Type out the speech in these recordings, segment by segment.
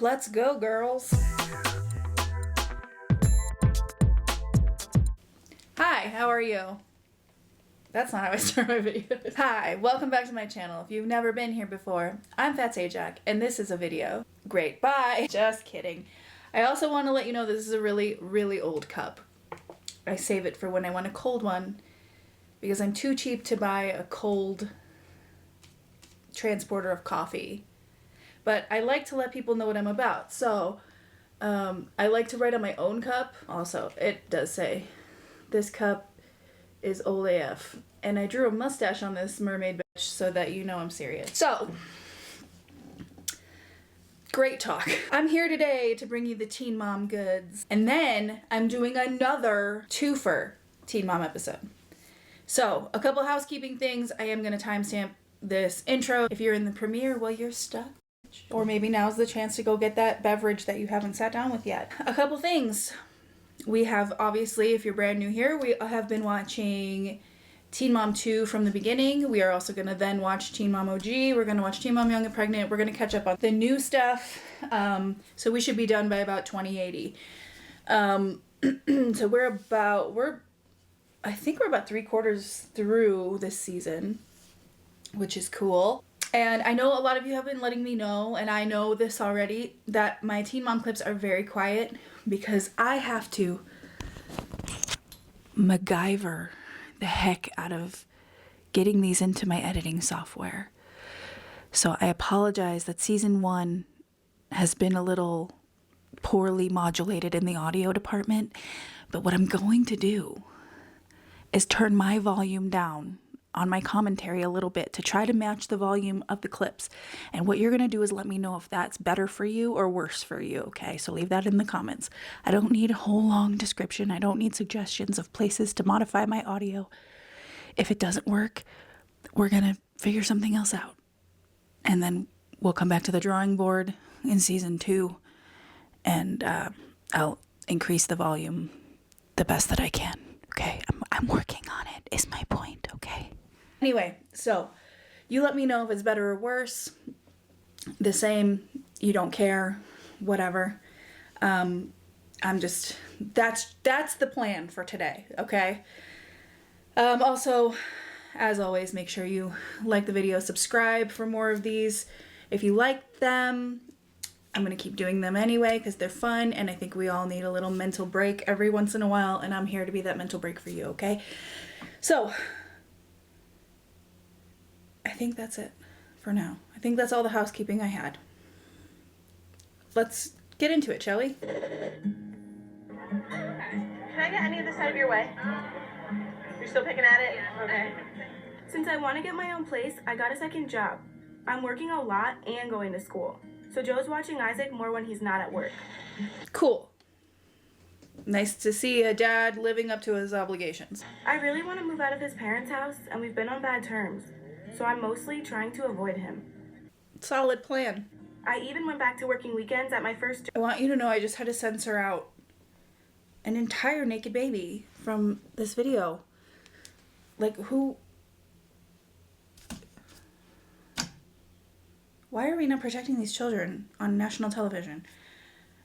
Let's go, girls. Hi, how are you? That's not how I start my videos. Hi, welcome back to my channel. If you've never been here before, I'm Fat Sajak, and this is a video. Great, bye. Just kidding. I also want to let you know this is a really, really old cup. I save it for when I want a cold one because I'm too cheap to buy a cold transporter of coffee. But I like to let people know what I'm about. So I like to write on my own cup. Also, it does say, this cup is old AF. And I drew a mustache on this mermaid bitch so that you know I'm serious. So, great talk. I'm here today to bring you the Teen Mom goods. And then I'm doing another twofer Teen Mom episode. So, a couple housekeeping things. I am going to timestamp this intro. If you're in the premiere, well, you're stuck. Or maybe now's the chance to go get that beverage that you haven't sat down with yet. A couple things. We have, obviously, if you're brand new here, we have been watching Teen Mom 2 from the beginning. We are also going to then watch Teen Mom OG. We're going to watch Teen Mom Young and Pregnant. We're going to catch up on the new stuff. So we should be done by about 2080. So I think we're about 3/4 through this season, which is cool. And I know a lot of you have been letting me know, and I know this already, that my Teen Mom clips are very quiet because I have to MacGyver the heck out of getting these into my editing software. So I apologize that season 1 has been a little poorly modulated in the audio department, but what I'm going to do is turn my volume down on my commentary a little bit to try to match the volume of the clips. And what you're going to do is let me know if that's better for you or worse for you, okay? So leave that in the comments. I don't need a whole long description. I don't need suggestions of places to modify my audio. If it doesn't work, we're going to figure something else out. And then we'll come back to the drawing board in season 2 and I'll increase the volume the best that I can, okay? I'm working on it, is my point, okay? Anyway, so you let me know if it's better or worse. The same, you don't care, whatever. That's the plan for today, okay? Also, as always, make sure you like the video, subscribe for more of these. If you like them, I'm going to keep doing them anyway because they're fun, and I think we all need a little mental break every once in a while, and I'm here to be that mental break for you, okay? So, I think that's it for now. I think that's all the housekeeping I had. Let's get into it, shall we? Can I get any of this out of your way? You're still picking at it? Okay. Since I want to get my own place, I got a second job. I'm working a lot and going to school. So Joe's watching Isaac more when he's not at work. Cool. Nice to see a dad living up to his obligations. I really want to move out of his parents' house, and we've been on bad terms. So I'm mostly trying to avoid him. Solid plan. I even went back to working weekends at my first job. I want you to know I just had to censor out an entire naked baby from this video. Like, who... Why are we not protecting these children on national television?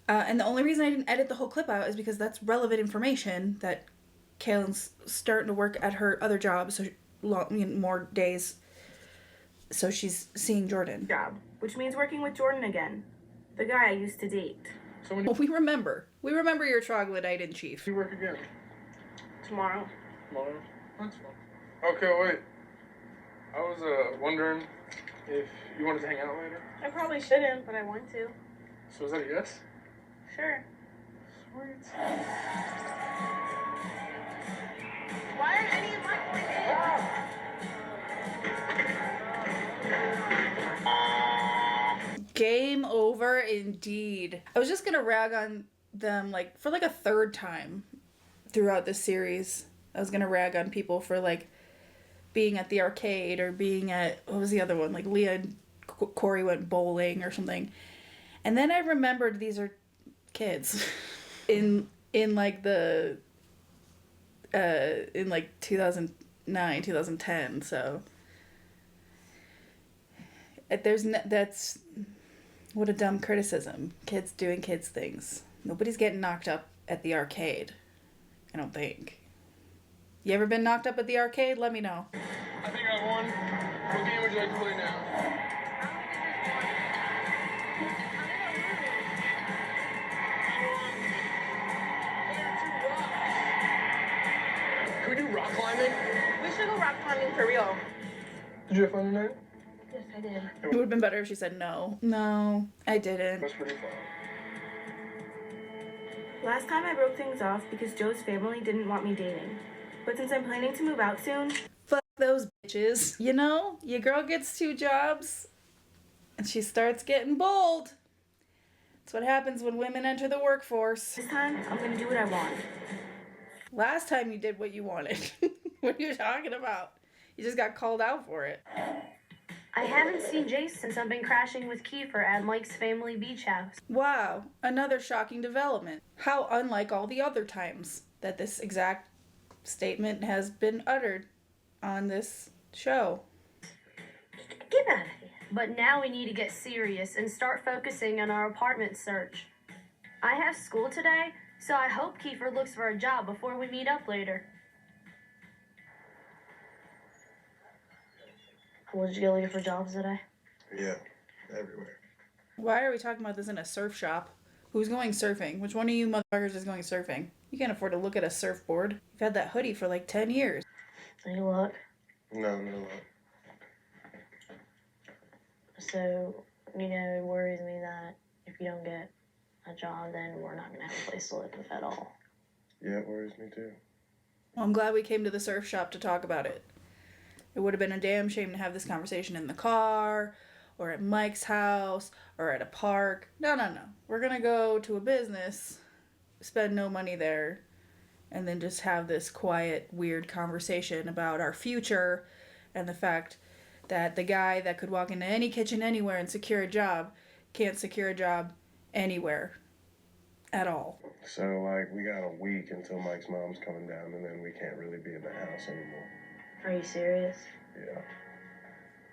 And the only reason I didn't edit the whole clip out is because that's relevant information that Kaylin's starting to work at her other job, so more days, so she's seeing Jordan. Job, which means working with Jordan again, the guy I used to date. So we remember your troglodyte in chief. You work again? Tomorrow. Tomorrow? That's fine. Okay, wait. I was wondering if you wanted to hang out later. I probably shouldn't, but I want to. So is that a yes? Sure. Sweet. Why aren't any of my Game over indeed. I was just gonna rag on them like for like a third time throughout this series. I was gonna rag on people for like being at the arcade or being at, what was the other one? Like Leah and Corey went bowling or something. And then I remembered these are kids in like the in like 2009, 2010. So that's What a dumb criticism. Kids doing kids things. Nobody's getting knocked up at the arcade. I don't think. You ever been knocked up at the arcade? Let me know. I think I won. What game would you like to play now? Can we do rock climbing? We should go rock climbing for real. Did you have fun tonight? Yes, I did. It would have been better if she said no. No, I didn't. That's pretty fun. Last time I broke things off because Joe's family didn't want me dating. But since I'm planning to move out soon, Fuck those bitches. You know, your girl gets 2 jobs and she starts getting bold. That's what happens when women enter the workforce. this time I'm gonna do what I want. Last time you did what you wanted. What are you talking about? You just got called out for it. I haven't seen Jace since I've been crashing with Kiefer at Mike's family beach house. Wow, another shocking development. How unlike all the other times that this exact statement has been uttered on this show. Get out of here. But now we need to get serious and start focusing on our apartment search. I have school today, so I hope Kiefer looks for a job before we meet up later. Well, did you go looking for jobs today? Yeah, everywhere. Why are we talking about this in a surf shop? Who's going surfing? Which one of you motherfuckers is going surfing? You can't afford to look at a surfboard. You've had that hoodie for like 10 years. Any luck? No, no luck. So, it worries me that if you don't get a job, then we're not going to have a place to live at all. Yeah, it worries me too. Well, I'm glad we came to the surf shop to talk about it. It would have been a damn shame to have this conversation in the car, or at Mike's house, or at a park. No. We're gonna go to a business, spend no money there, and then just have this quiet, weird conversation about our future and the fact that the guy that could walk into any kitchen anywhere and secure a job can't secure a job anywhere at all. So, we got a week until Mike's mom's coming down, and then we can't really be in the house anymore. Are you serious? Yeah.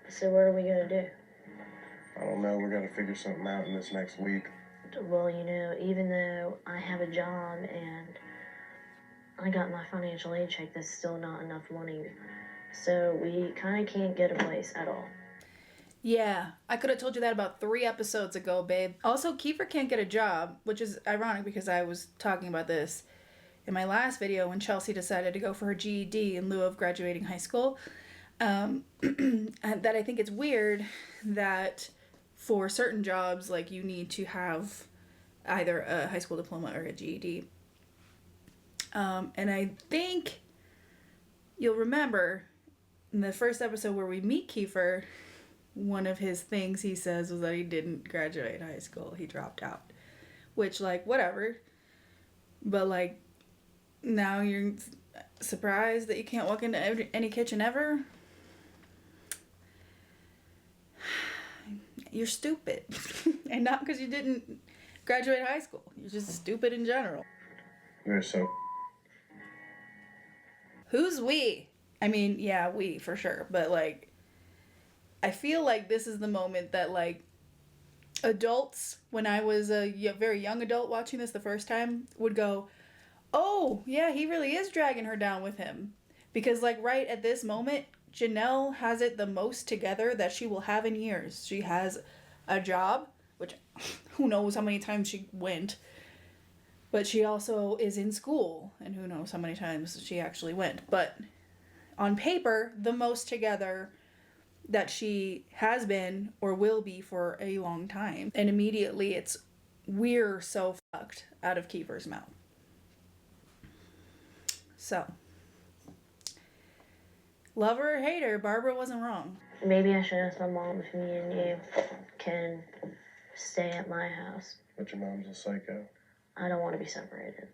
So what are we going to do? I don't know. We're going to figure something out in this next week. Well, even though I have a job and I got my financial aid check, that's still not enough money. So we kind of can't get a place at all. Yeah, I could have told you that about 3 episodes ago, babe. Also, Kiefer can't get a job, which is ironic because I was talking about this in my last video when Chelsea decided to go for her GED in lieu of graduating high school. And that I think it's weird that for certain jobs, you need to have either a high school diploma or a GED. And I think you'll remember in the first episode where we meet Kiefer, one of his things he says was that he didn't graduate high school. He dropped out. Which, whatever. But, now you're surprised that you can't walk into any kitchen ever? You're stupid. And not because you didn't graduate high school. You're just stupid in general. You're so... Who's we? I mean, yeah, we, for sure. But, I feel like this is the moment that, adults, when I was a very young adult watching this the first time, would go, oh, yeah, he really is dragging her down with him. Because, right at this moment, Janelle has it the most together that she will have in years. She has a job, which who knows how many times she went. But she also is in school, and who knows how many times she actually went. But on paper, the most together that she has been or will be for a long time. And immediately it's, we're so fucked out of Kiefer's mouth. So, love her or hate her, Barbara wasn't wrong. Maybe I should ask my mom if me and you can stay at my house. But your mom's a psycho. I don't want to be separated.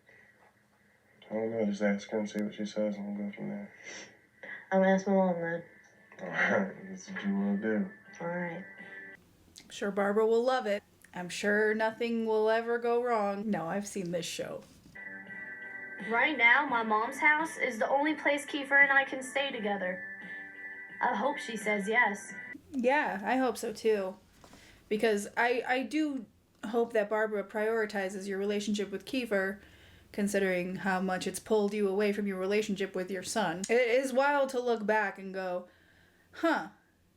I don't know. Just ask her and see what she says, and we'll go from there. I'm gonna ask my mom then. Alright, that's what you want to do. Alright. I'm sure Barbara will love it. I'm sure nothing will ever go wrong. No, I've seen this show. Right now, my mom's house is the only place Kiefer and I can stay together. I hope she says yes. Yeah, I hope so too. Because I do hope that Barbara prioritizes your relationship with Kiefer, considering how much it's pulled you away from your relationship with your son. It is wild to look back and go, huh,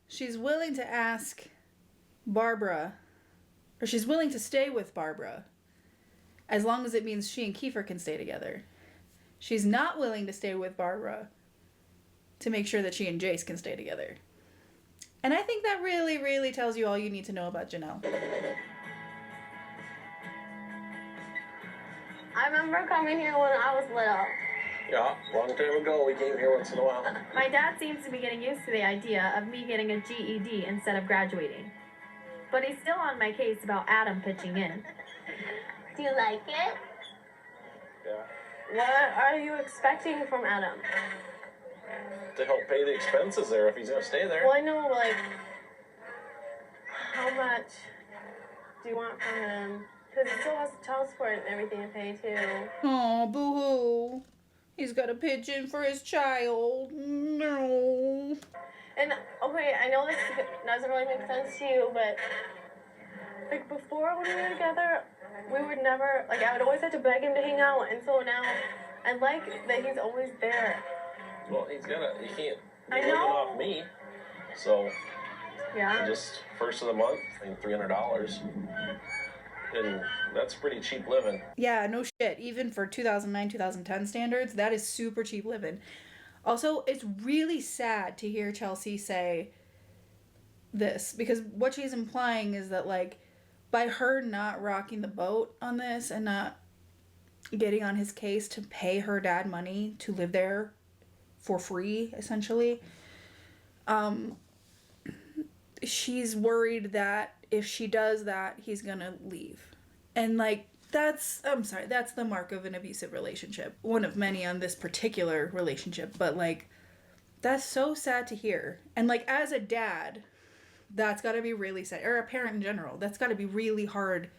she's willing to ask Barbara, or she's willing to stay with Barbara, as long as it means she and Kiefer can stay together. She's not willing to stay with Barbara to make sure that she and Jace can stay together. And I think that really, really tells you all you need to know about Janelle. I remember coming here when I was little. Yeah, long time ago we came here once in a while. My dad seems to be getting used to the idea of me getting a GED instead of graduating. But he's still on my case about Adam pitching in. Do you like it? Yeah, What are you expecting from Adam? to help pay the expenses there if he's gonna stay there. Well, I know, like, how much do you want from him? Because he still has child support and everything to pay, too. Oh, boo-hoo. He's got to pitch in for his child. No. And, okay, I know this doesn't really make sense to you, but, like, before when we were together, we would never, like, I would always have to beg him to hang out, and so now I like that he's always there. Well, he can't be I living know. off me. So, Yeah. just first of the month, I think $300. And that's pretty cheap living. Yeah, no shit. Even for 2009, 2010 standards, that is super cheap living. Also, it's really sad to hear Chelsea say this, because what she's implying is that, like, by her not rocking the boat on this and not getting on his case to pay her dad money to live there for free, essentially, she's worried that if she does that, he's gonna leave. And, like, that's the mark of an abusive relationship. One of many on this particular relationship, but, like, that's so sad to hear. And, like, as a dad, that's gotta be really sad, or a parent in general, that's gotta be really hard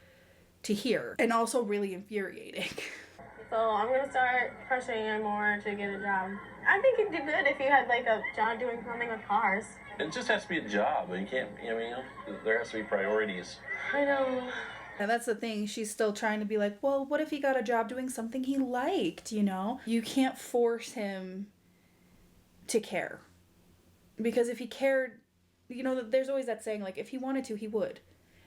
to hear, and also really infuriating. So I'm gonna start pressuring him more to get a job. I think it'd be good if you had, like, a job doing something with cars. It just has to be a job. You can't, there has to be priorities. I know. And that's the thing, she's still trying to be like, well, what if he got a job doing something he liked, you know? You can't force him to care. Because if he cared, you know, there's always that saying, like, if he wanted to, he would.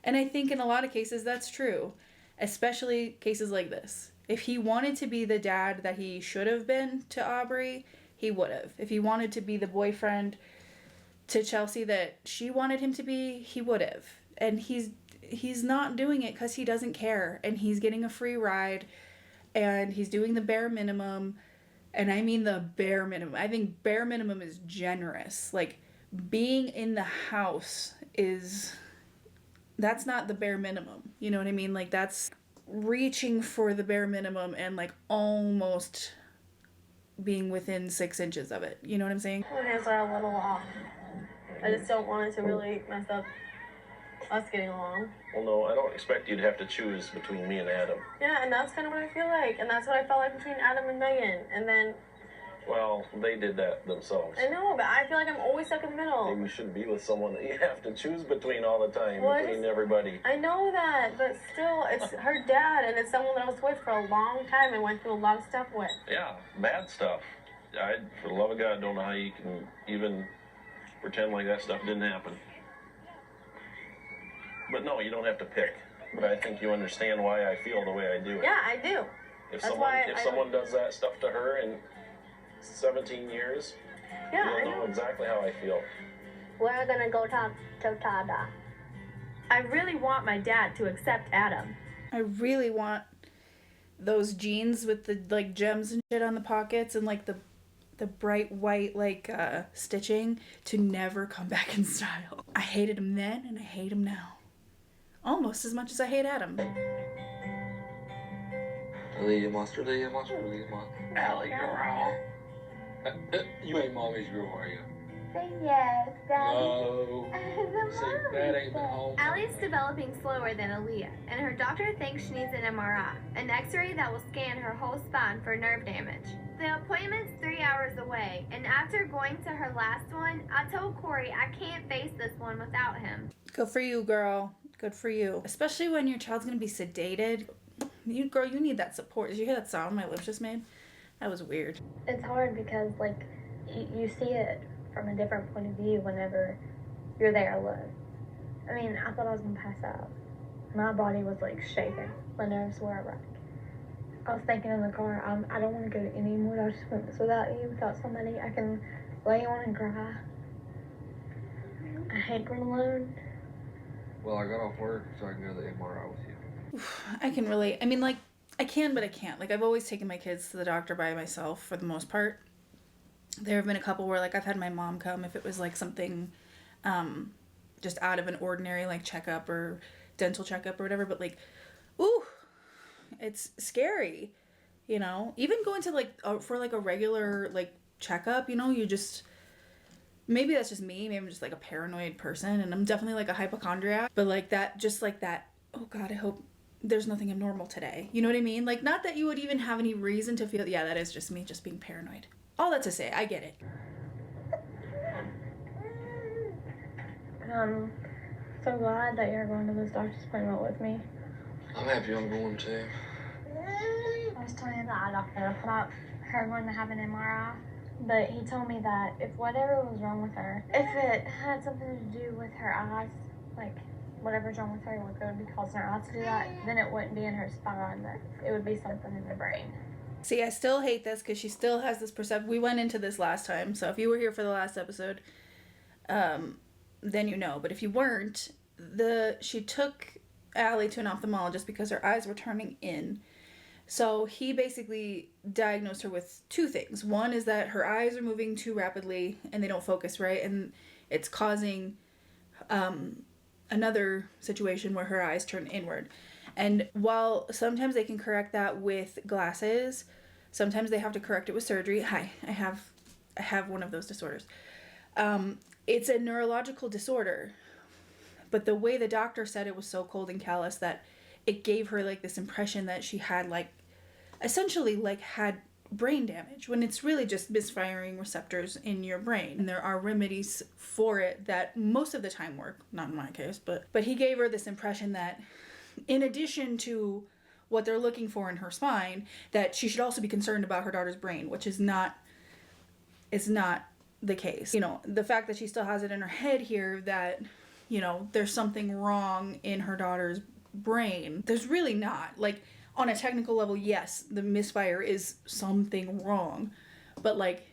And I think in a lot of cases that's true. Especially cases like this. If he wanted to be the dad that he should have been to Aubrey, he would have. If he wanted to be the boyfriend to Chelsea that she wanted him to be, he would have. And he's not doing it because he doesn't care. And he's getting a free ride. And he's doing the bare minimum. And I mean the bare minimum. I think bare minimum is generous. Like, being in the house that's not the bare minimum. You know what I mean? Like, that's reaching for the bare minimum and, like, almost being within 6 inches of it. You know what I'm saying? My hands are a little off. I just don't want it to really mess up us getting along. Well, no, I don't expect you to have to choose between me and Adam. Yeah, and that's kind of what I feel like. And that's what I felt like between Adam and Megan. And then, Well, they did that themselves. I know, but I feel like I'm always stuck in the middle. Maybe you shouldn't be with someone that you have to choose between all the time, Well, between everybody. I know that, but still, it's her dad, and it's someone that I was with for a long time and went through a lot of stuff with. Yeah, bad stuff. I, for the love of God, don't know how you can even pretend like that stuff didn't happen. But no, you don't have to pick. But I think you understand why I feel the way I do. Yeah, I do. If That's someone why if I someone does that stuff to her in 17 years, Yeah, I you'll know know. exactly how I feel. We're gonna go talk to Tada. I really want my dad to accept Adam. I really want those jeans with the, like, gems and shit on the pockets and, like, the bright white, like, stitching to never come back in style. I hated him then and I hate him now. Almost as much as I hate Adam. Allie monster. Allie girl. You ain't mommy's girl, are you? Say yes, No. See, that ain't been home. Allie's developing slower than Aaliyah, and her doctor thinks she needs an MRI, an x-ray that will scan her whole spine for nerve damage. The appointment's 3 hours away, and after going to her last one, I told Corey I can't face this one without him. Good for you, girl. Good for you. Especially when your child's gonna be sedated. You need that support. Did you hear that sound my lips just made? That was weird. It's hard because, like, you see it from a different point of view whenever you're there alone. I mean, I thought I was gonna pass out. My body was, like, shaking. My nerves were wrecked. I was thinking in the car, I don't want to go to any more doctor's appointments without you, without somebody I can lay on and cry. I hate going alone. Well, I got off work so I can go to the MRI with you. I can relate. I mean, like, I can, but I can't. Like, I've always taken my kids to the doctor by myself for the most part. There have been a couple where, like, I've had my mom come if it was, like, something just out of an ordinary, like, checkup or dental checkup or whatever. But, like, ooh, it's scary, you know? Even going to, like, for, like, a regular, like, checkup, you know, you just... Maybe that's just me. Maybe I'm just, like, a paranoid person. And I'm definitely, like, a hypochondriac. But, like, that, just, like, that, oh, God, I hope there's nothing abnormal today. You know what I mean? Like, not that you would even have any reason to feel, yeah, that is just me just being paranoid. All that to say, I get it. I'm so glad that you're going to this doctor's appointment with me. I'm happy I'm going too. I was telling the eye doctor about her going to have an MRI, but he told me that if whatever was wrong with her, if it had something to do with her eyes, like whatever's wrong with her, what would be causing her eyes to do that, then it wouldn't be in her spine, that it would be something in the brain. See, I still hate this because she still has this perception. We went into this last time, so if you were here for the last episode, then you know. But if you weren't, she took Allie to an ophthalmologist because her eyes were turning in. So he basically diagnosed her with two things. One is that her eyes are moving too rapidly and they don't focus right, and it's causing another situation where her eyes turn inward. And while sometimes they can correct that with glasses, sometimes they have to correct it with surgery. Hi, I have one of those disorders. It's a neurological disorder, but the way the doctor said it was so cold and callous that it gave her like this impression that she had like essentially like had brain damage, when it's really just misfiring receptors in your brain. And there are remedies for it that most of the time work, not in my case, but he gave her this impression that in addition to what they're looking for in her spine, that she should also be concerned about her daughter's brain, which is not the case. You know, the fact that she still has it in her head here that, you know, there's something wrong in her daughter's brain. There's really not. Like, on a technical level, yes, the misfire is something wrong, but like,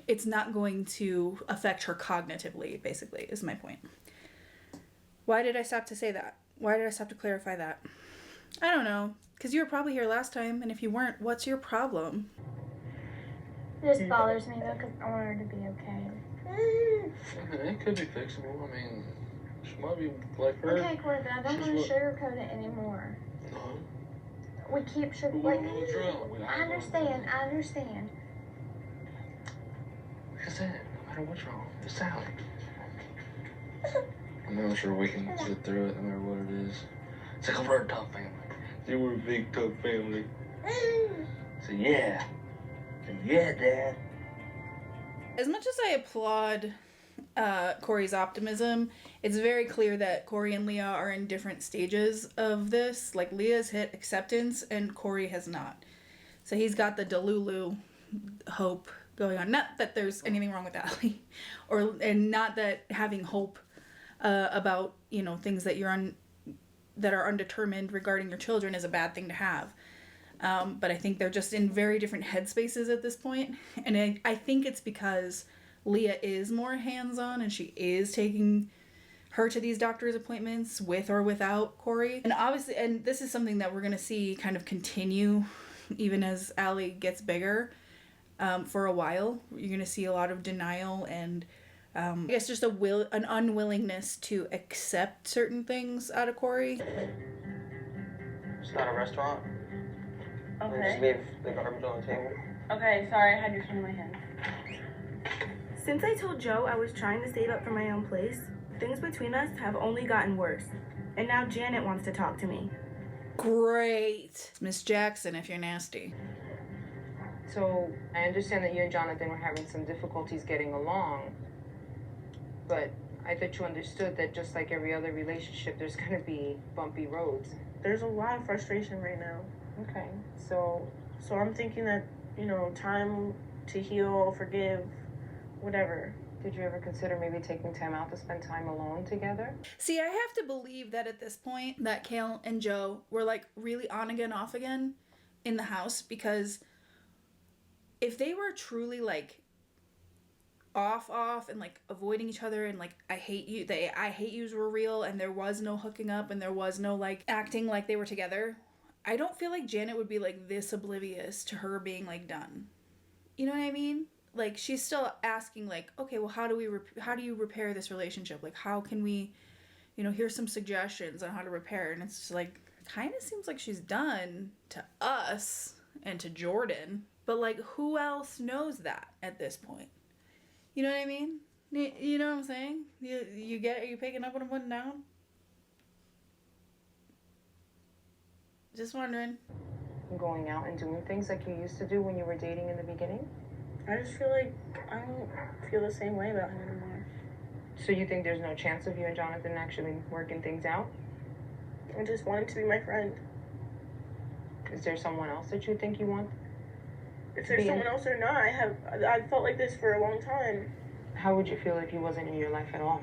it's not going to affect her cognitively, basically, is my point. Why did I stop to say that? Why did I stop to clarify that? I don't know, because you were probably here last time, and if you weren't, what's your problem? It just bothers me though, because I want her to be okay. I mean, it could be fixable. I mean, she might be like her. Okay, Corbin, I don't want to sugarcoat it anymore. No. We keep sugar. Well, Like, what's wrong? I understand. Like I said, no matter what's wrong, it's Sally. I'm sure we can get through it no matter what it is. It's like we're a tough family. See, we're a big, tough family. So yeah. Yeah, Dad. As much as I applaud Corey's optimism, it's very clear that Corey and Leah are in different stages of this. Like, Leah's hit acceptance and Corey has not. So he's got the Delulu hope going on. Not that there's anything wrong with Allie, and not that having hope about, you know, things that that are undetermined regarding your children is a bad thing to have. But I think they're just in very different headspaces at this point. And I think it's because Leah is more hands-on and she is taking her to these doctor's appointments with or without Corey. And obviously, and this is something that we're going to see kind of continue even as Allie gets bigger for a while. You're going to see a lot of denial and I guess just an unwillingness to accept certain things out of Corey. It's not a restaurant. Okay. Just leave the garbage on the table. Okay, sorry, I had your phone in my hand. Since I told Joe I was trying to save up for my own place, things between us have only gotten worse. And now Janet wants to talk to me. Great. Miss Jackson, if you're nasty. So, I understand that you and Jonathan were having some difficulties getting along, but I thought you understood that just like every other relationship, there's gonna be bumpy roads. There's a lot of frustration right now. Okay, so I'm thinking that, time to heal, forgive, whatever. did you ever consider maybe taking time out to spend time alone together? See, I have to believe that at this point that Kale and Joe were like really on again, off again in the house, because if they were truly like off and like avoiding each other and like I hate yous were real and there was no hooking up and there was no like acting like they were together, I don't feel like Janet would be like this oblivious to her being like done. You know what I mean? Like, she's still asking, like, okay, well, how do you repair this relationship? Like, how can we, here's some suggestions on how to repair. And it's just like, kind of seems like she's done to us and to Jordan. But, like, who else knows that at this point? You know what I mean? You know what I'm saying? You get it? Are you picking up what I'm putting down? Just wondering. Going out and doing things like you used to do when you were dating in the beginning? I just feel like I don't feel the same way about him anymore. So you think there's no chance of you and Jonathan actually working things out? I just want him to be my friend. Is there someone else that you think you want? If there's someone else or not, I've felt like this for a long time. How would you feel if he wasn't in your life at all?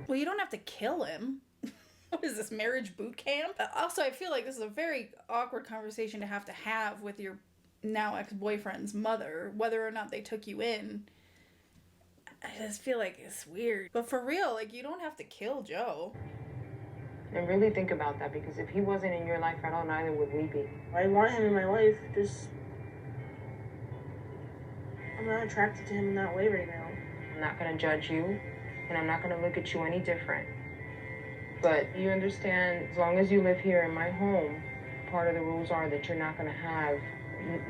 Well, you don't have to kill him. What is this, marriage boot camp? Also, I feel like this is a very awkward conversation to have with your now ex-boyfriend's mother, whether or not they took you in. I just feel like it's weird. But for real, like, you don't have to kill Joe. And really think about that, because if he wasn't in your life at all, neither would we be. I want him in my life, just I'm not attracted to him in that way right now. I'm not gonna judge you, and I'm not gonna look at you any different. But you understand, as long as you live here in my home, part of the rules are that you're not gonna have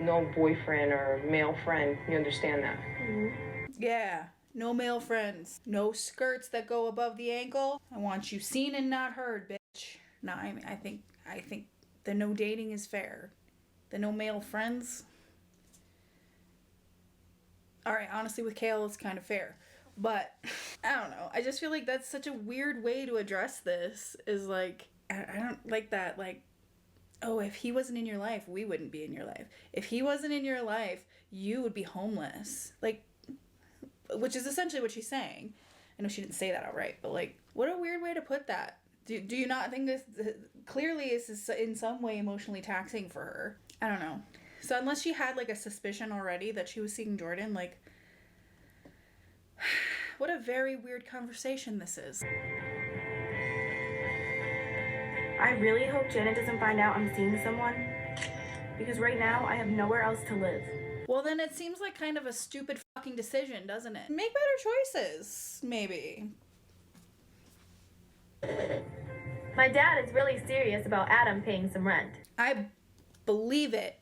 no boyfriend or male friend. You understand that? Mm-hmm. Yeah, no male friends. No skirts that go above the ankle. I want you seen and not heard, bitch. No, I mean, I think the no dating is fair. The no male friends. All right, honestly, with Kale, it's kind of fair. But, I don't know. I just feel like that's such a weird way to address this. Is like, I don't like that, like, oh, if he wasn't in your life, we wouldn't be in your life. If he wasn't in your life, you would be homeless. Like, which is essentially what she's saying. I know she didn't say that outright, but like, what a weird way to put that. Do you not think this clearly is in some way emotionally taxing for her? I don't know. So unless she had like a suspicion already that she was seeing Jordan, like, what a very weird conversation this is. I really hope Janet doesn't find out I'm seeing someone, because right now I have nowhere else to live. Well, then it seems like kind of a stupid fucking decision, doesn't it? Make better choices, maybe. My dad is really serious about Adam paying some rent. I believe it.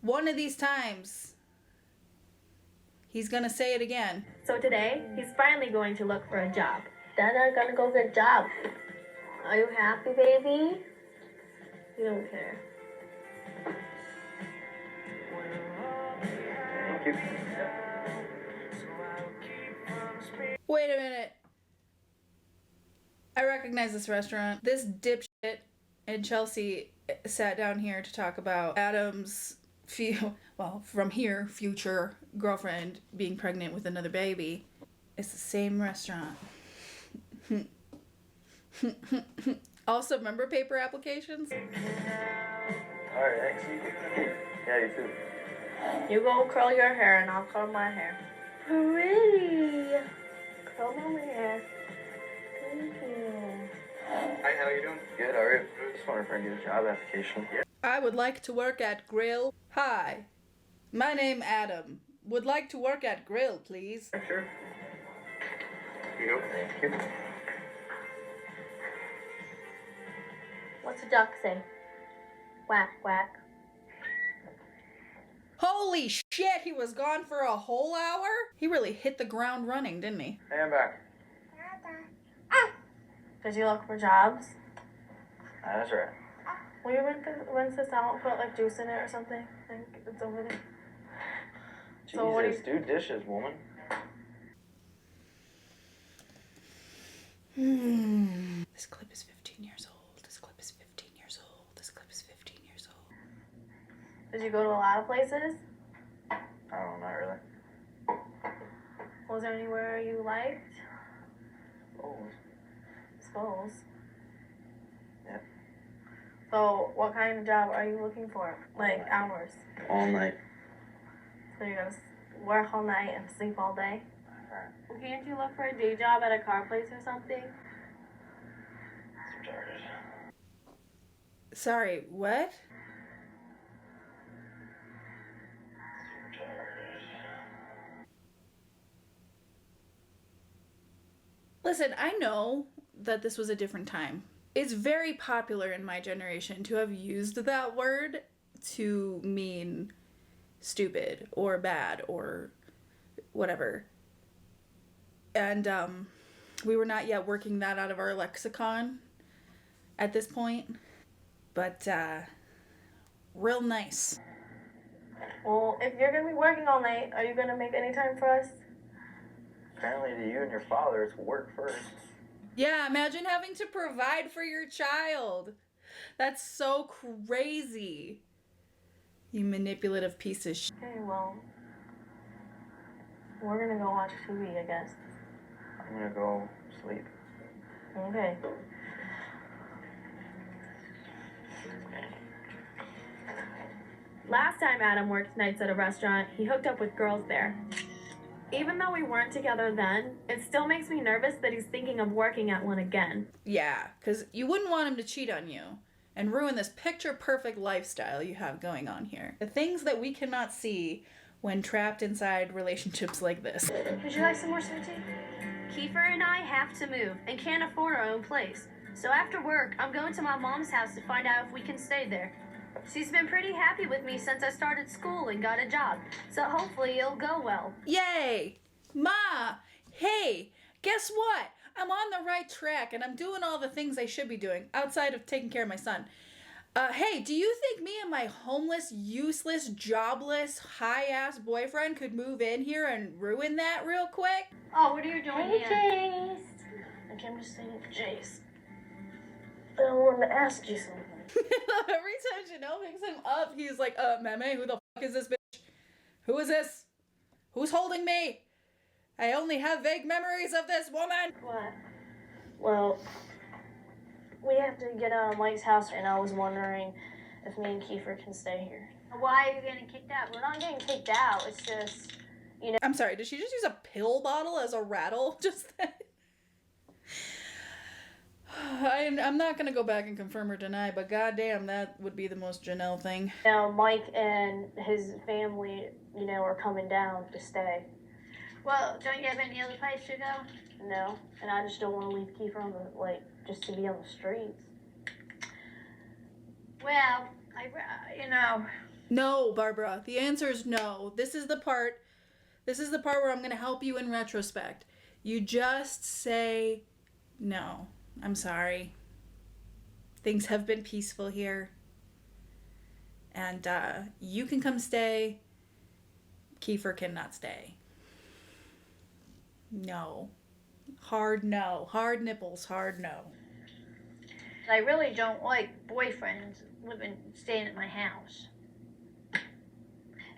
One of these times, he's gonna say it again. So today, he's finally going to look for a job. Dad, I'm gonna go get a job. Are you happy, baby? You don't care. Thank you. Wait a minute. I recognize this restaurant. This dipshit and Chelsea sat down here to talk about Adam's from here, future girlfriend being pregnant with another baby. It's the same restaurant. Also, remember paper applications? Alright, thanks. Yeah, you too. You go curl your hair and I'll curl my hair. Pretty. Curl my hair. Thank you. Hi, how you doing? Good, alright. Just wondering if I can get a job application. Yeah. I would like to work at Grill. Hi, my name Adam. Would like to work at Grill, please. Sure. Here you go. Thank you. What's a duck say? Quack, quack. Holy shit, he was gone for a whole hour? He really hit the ground running, didn't he? Hey, I'm back. Did you look for jobs? That's right. Will you rinse this out and put like juice in it or something? I think it's over there. Jesus, do dishes, woman. This clip is 15 years old. This clip is 15 years old. This clip is 15 years old. Did you go to a lot of places? Oh, not really. Was there anywhere you liked? Always. Suppose. Yeah. So, what kind of job are you looking for? Like, hours? All night. So you're gonna work all night and sleep all day? Alright. Can't you look for a day job at a car place or something? It's retarded. Sorry, what? It's retarded. Listen, I know that this was a different time. It's very popular in my generation to have used that word to mean stupid or bad or whatever. And we were not yet working that out of our lexicon at this point. But real nice. Well, if you're gonna be working all night, are you gonna make any time for us? Apparently to you and your father, it's work first. Yeah, imagine having to provide for your child. That's so crazy. You manipulative piece of shit. Okay, well, we're gonna go watch TV, I guess. I'm gonna go sleep. Okay. Last time Adam worked nights at a restaurant, he hooked up with girls there. Even though we weren't together then, it still makes me nervous that he's thinking of working at one again. Yeah, because you wouldn't want him to cheat on you and ruin this picture-perfect lifestyle you have going on here. The things that we cannot see when trapped inside relationships like this. Would you like some more sweet tea? Kiefer and I have to move and can't afford our own place. So after work, I'm going to my mom's house to find out if we can stay there. She's been pretty happy with me since I started school and got a job, so hopefully it'll go well. Yay! Ma! Hey! Guess what? I'm on the right track and I'm doing all the things I should be doing outside of taking care of my son. Hey, do you think me and my homeless, useless, jobless, high-ass boyfriend could move in here and ruin that real quick? Oh, what are you doing here? Jace! Okay, I'm just saying Jace. I want to ask you something. Every time Janelle picks him up, he's like, Meme, who the fuck is this bitch? Who is this? Who's holding me? I only have vague memories of this woman. What? Well, we have to get out of Mike's house, and I was wondering if me and Kiefer can stay here. Why are you getting kicked out? We're not getting kicked out, it's just, you know. I'm sorry, did she just use a pill bottle as a rattle? Just that? I'm not going to go back and confirm or deny, but goddamn, that would be the most Janelle thing. Now, Mike and his family, you know, are coming down to stay. Well, don't you have any other place to go? No, and I just don't want to leave Kiefer on the, like, just to be on the streets. Well, you know. No, Barbara, the answer is no. This is the part where I'm going to help you in retrospect. You just say no. I'm sorry. Things have been peaceful here. And you can come stay. Kiefer cannot stay. No. Hard no. Hard nipples, hard no. I really don't like boyfriends staying at my house.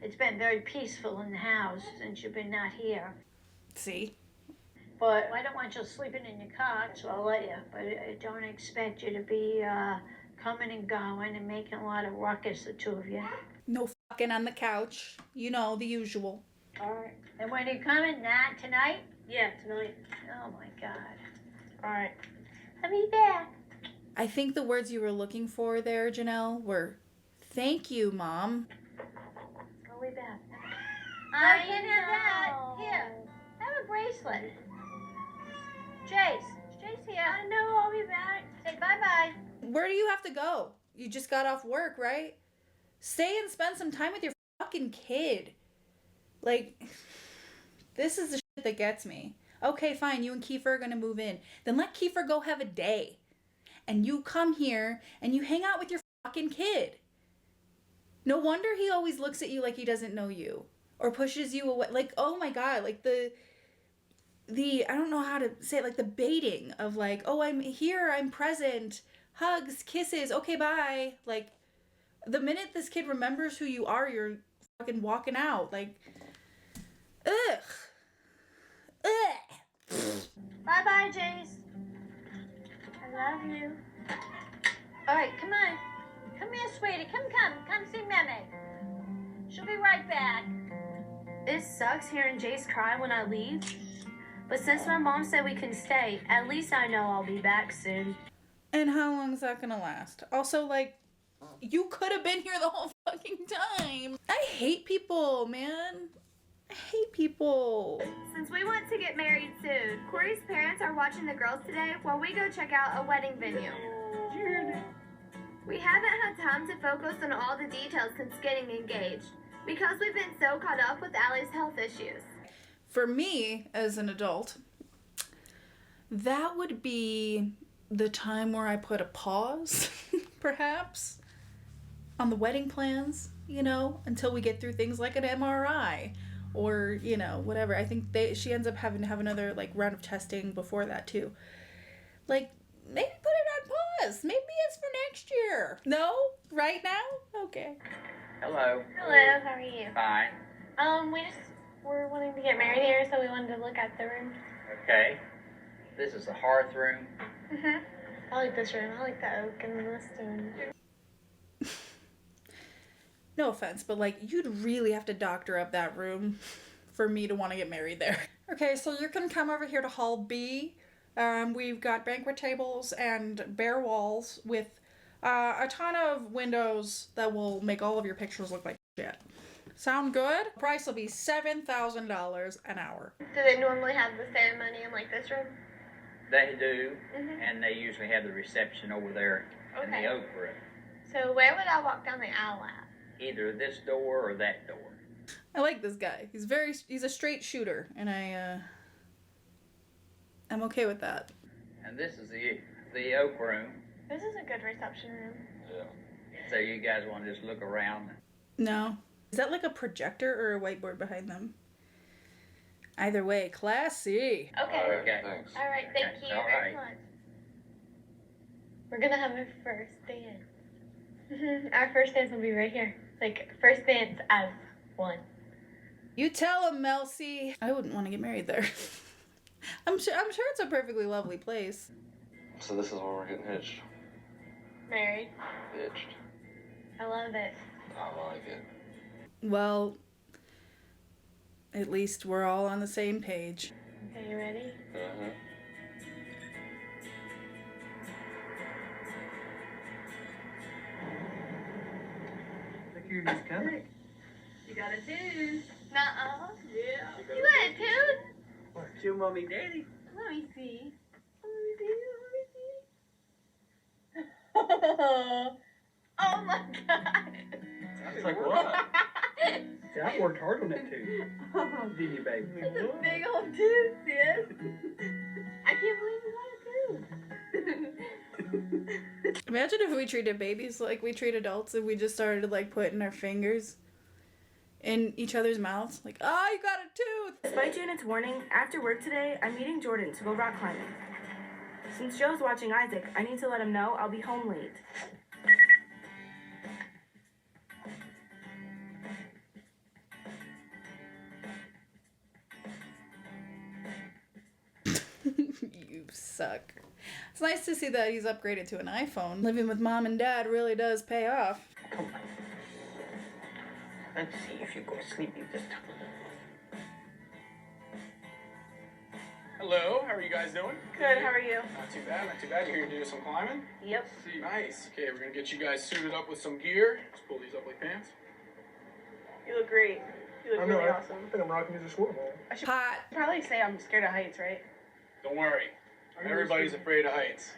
It's been very peaceful in the house since you've been not here. See? But I don't want you sleeping in your cot, so I'll let you. But I don't expect you to be coming and going and making a lot of ruckus, the two of you. No fucking on the couch. You know, the usual. All right. And when are you coming? Not tonight? Yeah, tonight. Oh, my God. All right. I'll be back. I think the words you were looking for there, Janelle, were, thank you, Mom. I'll be back. I can have that. Here, have a bracelet. Jace here. I know, I'll be back. Say bye-bye. Where do you have to go? You just got off work, right? Stay and spend some time with your fucking kid. Like, this is the shit that gets me. Okay, fine, you and Kiefer are gonna move in. Then let Kiefer go have a day. And you come here and you hang out with your fucking kid. No wonder he always looks at you like he doesn't know you. Or pushes you away. Like, oh my God, like I don't know how to say it, like the baiting of like, oh, I'm here, I'm present, hugs, kisses, okay, bye. Like, the minute this kid remembers who you are, you're fucking walking out. Like, ugh. Ugh. Bye-bye, Jace. I love you. All right, come on. Come here, sweetie. Come see Meme. She'll be right back. It sucks hearing Jace cry when I leave, but since my mom said we can stay, at least I know I'll be back soon. And how long is that gonna last? Also, like, you could have been here the whole fucking time. I hate people, man. I hate people. Since we want to get married soon, Corey's parents are watching the girls today while we go check out a wedding venue. We haven't had time to focus on all the details since getting engaged because we've been so caught up with Allie's health issues. For me, as an adult, that would be the time where I put a pause, perhaps, on the wedding plans, you know, until we get through things like an MRI or, you know, whatever. I think she ends up having to have another, like, round of testing before that, too. Like, maybe put it on pause. Maybe it's for next year. No? Right now? Okay. Hello. Hello, how are you? Fine. We're wanting to get married here, so we wanted to look at the room. Okay. This is the hearth room. I like this room. I like the oak and the stone. No offense, but, like, you'd really have to doctor up that room for me to want to get married there. Okay, so you can come over here to Hall B. We've got banquet tables and bare walls with a ton of windows that will make all of your pictures look like shit. Sound good? Price will be $7,000 an hour. Do they normally have the ceremony in like this room? They do, and they usually have the reception over there in the oak room. So where would I walk down the aisle at? Either this door or that door. I like this guy. He's a straight shooter, and I'm okay with that. And this is the oak room. This is a good reception room. Yeah. So you guys want to just look around? No. Is that like a projector or a whiteboard behind them? Either way, classy. Okay. Thanks. All right, thank you very much. We're gonna have our first dance. Our first dance will be right here. Like, first dance as one. You tell him, Melcy. I wouldn't want to get married there. I'm sure it's a perfectly lovely place. So this is where we're getting hitched. Married. Hitched. I love it. I like it. Well, at least we're all on the same page. Okay, you ready? Uh-huh. Look, you're just coming. You got a tooth. Nuh-uh. Yeah. You got a tooth? What, show mommy daddy? Let me see. Oh my god. It's like what? See, I worked hard on that too. Did you, baby? It's a big old tooth, sis. I can't believe you got a tooth. Imagine if we treated babies like we treat adults and we just started like putting our fingers in each other's mouths. Like, oh, you got a tooth! Despite Janet's warning, after work today, I'm meeting Jordan to go rock climbing. Since Joe's watching Isaac, I need to let him know I'll be home late. You suck. It's nice to see that he's upgraded to an iPhone. Living with mom and dad really does pay off. Come on. Let's see if you go sleepy this time. Hello, how are you guys doing? Good, how are you? Not too bad, not too bad. You're here to do some climbing? Yep. Nice. Okay, we're gonna get you guys suited up with some gear. Just pull these up like pants. You look great. You look really awesome. I think I'm rocking these as well. I should Hot. probably say I'm scared of heights, right? Don't worry. Everybody's afraid of heights.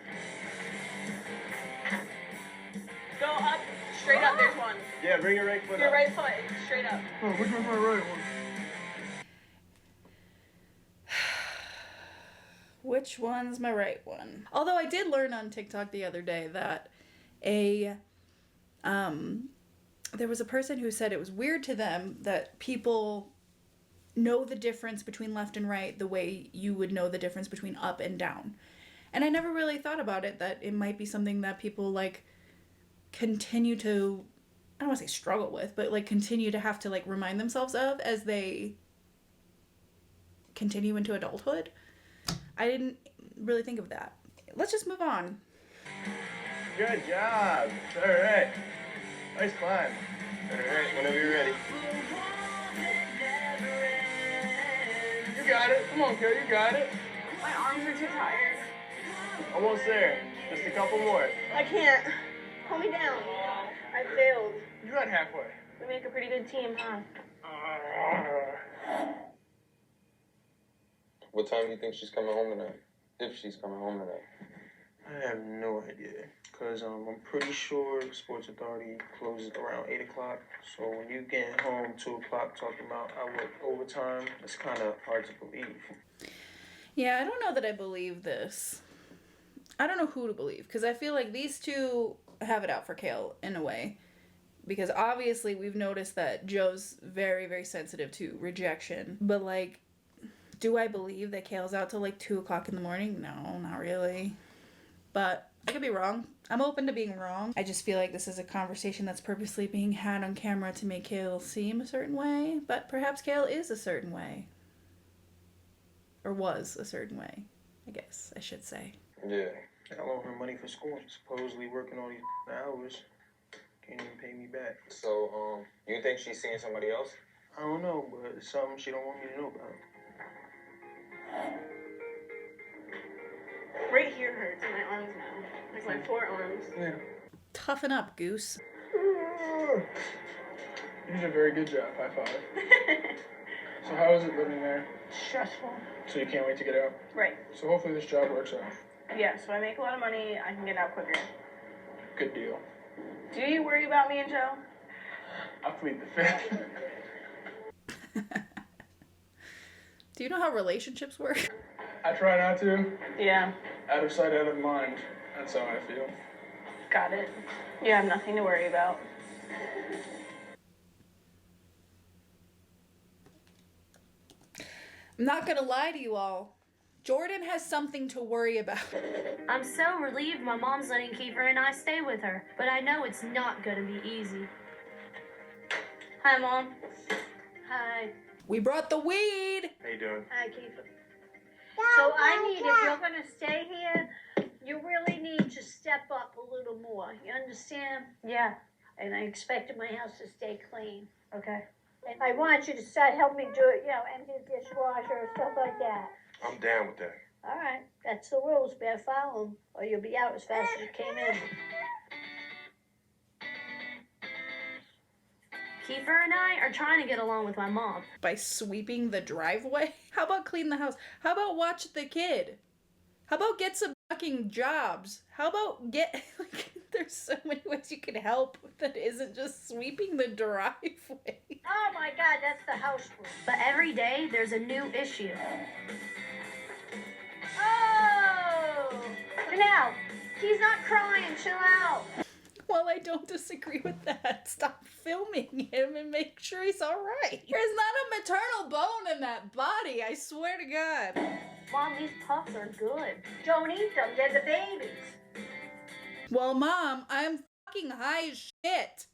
Go up, straight up, there's one. Yeah, bring your right foot Your up. right foot, straight up. Oh, which one's my right one? Which one's my right one? Although I did learn on TikTok the other day that there was a person who said it was weird to them that people know the difference between left and right the way you would know the difference between up and down. And I never really thought about it, that it might be something that people, like, continue to, I don't want to say struggle with, but, like, continue to have to, like, remind themselves of as they continue into adulthood. I didn't really think of that. Let's just move on. Good job. All right. Nice climb. All right, whenever you're ready. You got it. Come on, girl, you got it. My arms are too tired. Almost there. Just a couple more. I can't. Pull me down. I failed. You got halfway. We make a pretty good team, huh? What time do you think she's coming home tonight? If she's coming home tonight. I have no idea, because I'm pretty sure Sports Authority closes around 8 o'clock. So when you get home 2 o'clock talking about I work overtime, it's kind of hard to believe. Yeah, I don't know that I believe this. I don't know who to believe, because I feel like these two have it out for Kale in a way. Because obviously we've noticed that Joe's very, very sensitive to rejection. But, like, do I believe that Kale's out till, like, 2 o'clock in the morning? No, not really. But I could be wrong. I'm open to being wrong. I just feel like this is a conversation that's purposely being had on camera to make Kale seem a certain way. But perhaps Kale is a certain way. Or was a certain way, I guess I should say. Yeah. I owe her money for school. Supposedly working all these hours. Can't even pay me back. So, you think she's seeing somebody else? I don't know, but it's something she don't want me to know about. Right here hurts in my arms now. Like my forearms. Yeah. Toughen up, Goose. You did a very good job. High five. So how is it living there? Stressful. So you can't wait to get out? Right. So hopefully this job works out. Yeah, so I make a lot of money, I can get out quicker. Good deal. Do you worry about me and Joe? I'll plead the fifth. Do you know how relationships work? I try not to. Yeah. Out of sight, out of mind. That's how I feel. Got it. You have nothing to worry about. I'm not gonna lie to you all. Jordan has something to worry about. I'm so relieved my mom's letting Kiefer and I stay with her, but I know it's not gonna be easy. Hi, Mom. Hi. We brought the weed. How you doing? Hi, Kiefer. So I need, if you're going to stay here, you really need to step up a little more. You understand? Yeah. And I expect my house to stay clean. Okay. And I want you to start helping me do it, empty the dishwasher, stuff like that. I'm down with that. All right, that's the rules. Better follow them, or you'll be out as fast as you came in. Kiefer and I are trying to get along with my mom. By sweeping the driveway? How about clean the house? How about watch the kid? How about get some fucking jobs? How about get, there's so many ways you can help that isn't just sweeping the driveway. Oh my God, that's the house rule. But every day there's a new issue. Oh! Janelle, she's not crying. Chill out. Well, I don't disagree with that. Stop filming him and make sure he's all right. There's not a maternal bone in that body, I swear to God. Mom, these puffs are good. Don't eat them. They're the babies. Well, Mom, I'm fucking high as shit.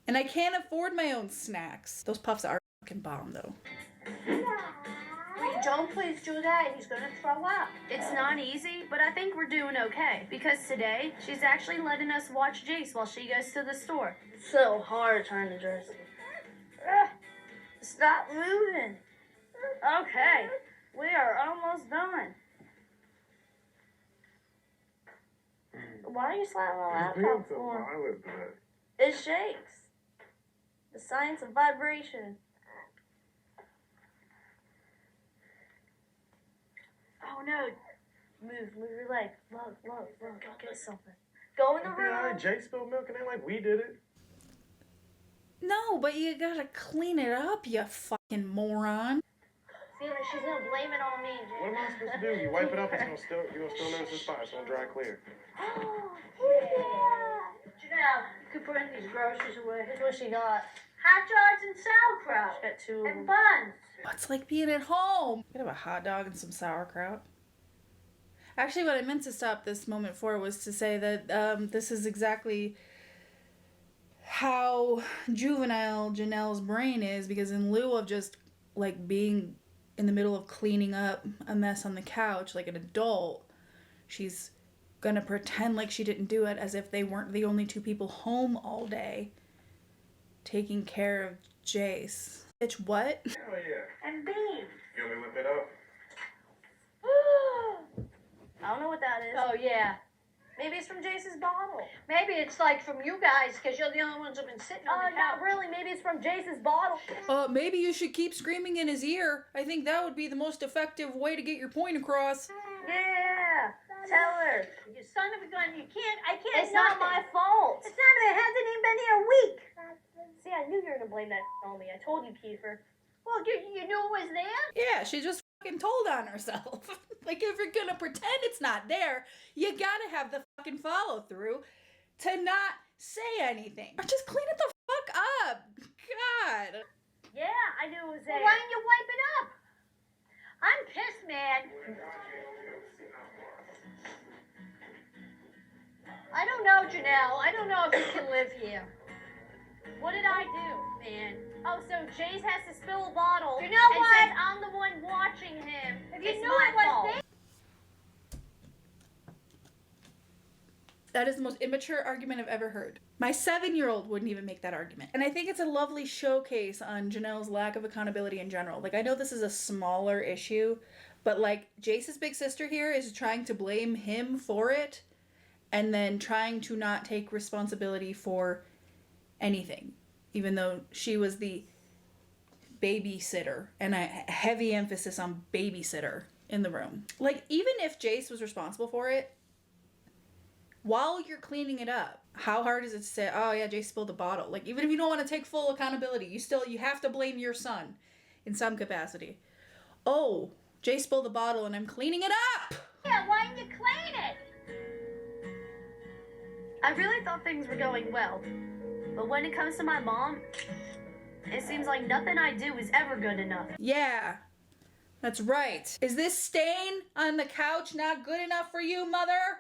And I can't afford my own snacks. Those puffs are fucking bomb, though. Don't please do that. He's going to throw up. It's not easy, but I think we're doing okay. Because today, she's actually letting us watch Jace while she goes to the store. It's so hard trying to dress it. Stop moving. Okay, we are almost done. Why are you slapping my laptop for? It shakes. The science of vibration. Oh no. Move your leg. Look, go get something. Go in the room. Jay spilled milk and act like we did it. No, but you gotta clean it up, you fucking moron. See, she's gonna blame it on me, Jay. What am I supposed to do? You wipe it up, you're gonna still notice the spot. It's gonna dry clear. Oh, yeah. Janelle, you could put these groceries away. Here's what she got. Hot dogs and sauerkraut. She got 2 And buns. What's like being at home? Could have a hot dog and some sauerkraut. Actually, what I meant to stop this moment for was to say that this is exactly how juvenile Janelle's brain is, because in lieu of just like being in the middle of cleaning up a mess on the couch like an adult, she's gonna pretend like she didn't do it as if they weren't the only 2 people home all day taking care of Jace. Bitch, what? Hell yeah. And beans. You want me to whip it up? I don't know what that is. Oh, yeah. Maybe it's from Jace's bottle. Maybe it's like from you guys because you're the only ones who've been sitting on the couch. Not really. Maybe it's from Jace's bottle. Maybe you should keep screaming in his ear. I think that would be the most effective way to get your point across. Yeah. Tell her. You son of a gun. I can't. It's not my fault. It's not. It hasn't even been here a week. See, I knew you were going to blame that on me. I told you, Kiefer. Well, you knew it was there? Yeah, she just fucking told on herself. Like, if you're gonna pretend it's not there, you gotta have the fucking follow through to not say anything. Or just clean it the fuck up. God. Yeah, I knew it was there. Well, why didn't you wipe it up? I'm pissed, man. I don't know, Janelle. I don't know if you can live here. What did I do? Man. Oh, so Jace has to spill a bottle. You know and what? says I'm the one watching him. If you It's knew my it was fault. there. That is the most immature argument I've ever heard. My 7-year-old wouldn't even make that argument. And I think it's a lovely showcase on Janelle's lack of accountability in general. Like, I know this is a smaller issue, but like, Jace's big sister here is trying to blame him for it and then trying to not take responsibility for anything, even though she was the babysitter, and a heavy emphasis on babysitter in the room. Like, even if Jace was responsible for it, while you're cleaning it up, how hard is it to say, oh yeah, Jace spilled the bottle? Like, even if you don't want to take full accountability, you have to blame your son in some capacity. Oh, Jace spilled the bottle and I'm cleaning it up! Yeah, why didn't you clean it? I really thought things were going well. But when it comes to my mom, it seems like nothing I do is ever good enough. Yeah, that's right. Is this stain on the couch not good enough for you, mother?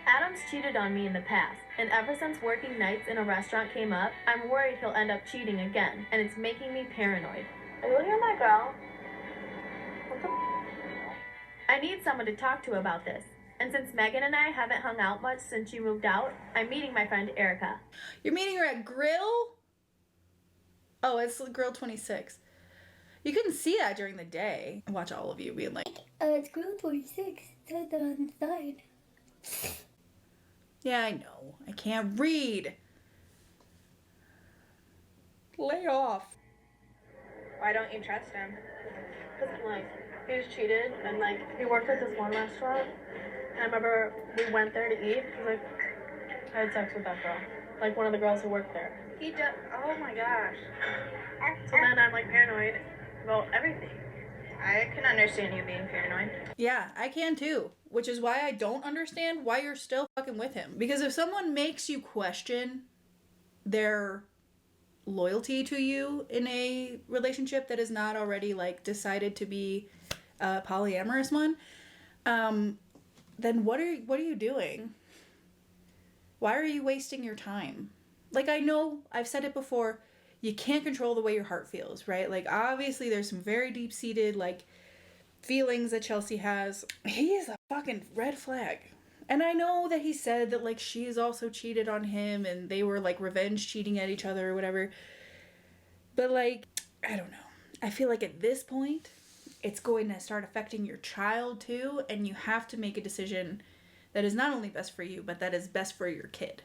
Adam's cheated on me in the past, and ever since working nights in a restaurant came up, I'm worried he'll end up cheating again, and it's making me paranoid. Are you looking at my girl? I need someone to talk to about this. And since Megan and I haven't hung out much since she moved out, I'm meeting my friend Erica. You're meeting her at Grill? Oh, it's Grill 26. You couldn't see that during the day. Watch all of you being like, it's Grill 26. Said that on the side. yeah, I know. I can't read. Lay off. Why don't you trust him? Because, like, he was cheated, and, like, he worked at this one restaurant. And I remember we went there to eat, because, like, I had sex with that girl. Like, one of the girls who worked there. He just, oh my gosh. So then I'm, like, paranoid about everything. I can understand you being paranoid. Yeah, I can too. Which is why I don't understand why you're still fucking with him. Because if someone makes you question their loyalty to you in a relationship that is not already, like, decided to be a polyamorous one, then what are you doing? Why are you wasting your time? Like, I know, I've said it before, you can't control the way your heart feels, right? Like, obviously there's some very deep-seated, like, feelings that Chelsea has. He is a fucking red flag. And I know that he said that, like, she has also cheated on him and they were, like, revenge cheating at each other or whatever. But, like, I don't know. I feel like at this point, it's going to start affecting your child too, and you have to make a decision that is not only best for you, but that is best for your kid.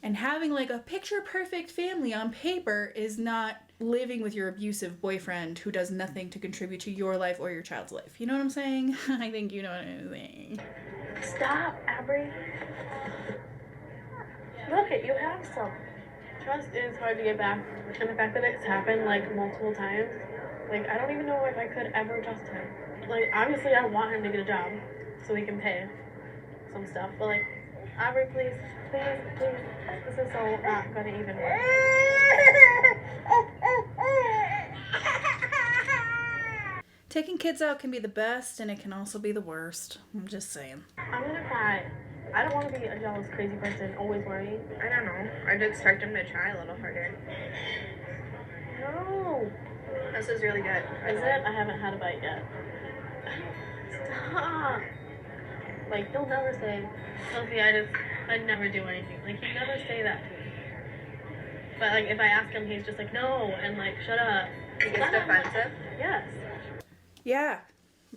And having, like, a picture-perfect family on paper is not living with your abusive boyfriend who does nothing to contribute to your life or your child's life. You know what I'm saying? I think you know what I'm saying. Stop, Aubrey. Look it, you have some. Trust is hard to get back, and the fact that it's happened, like, multiple times, like, I don't even know if I could ever trust him. Like, obviously I want him to get a job so he can pay some stuff, but, like, Aubrey, please. Please, please. This is so not gonna even work. Taking kids out can be the best, and it can also be the worst. I'm just saying. I'm gonna cry. I don't want to be a jealous, crazy person, always worrying. I don't know. I'd expect him to try a little harder. No. This is really good. Is it? I haven't had a bite yet. Stop. Like, he'll never say, Sophie, I'd never do anything. Like, he'd never say that to me. But, like, if I ask him, he's just like, no, and, like, shut up. He gets defensive? Yes. Yeah.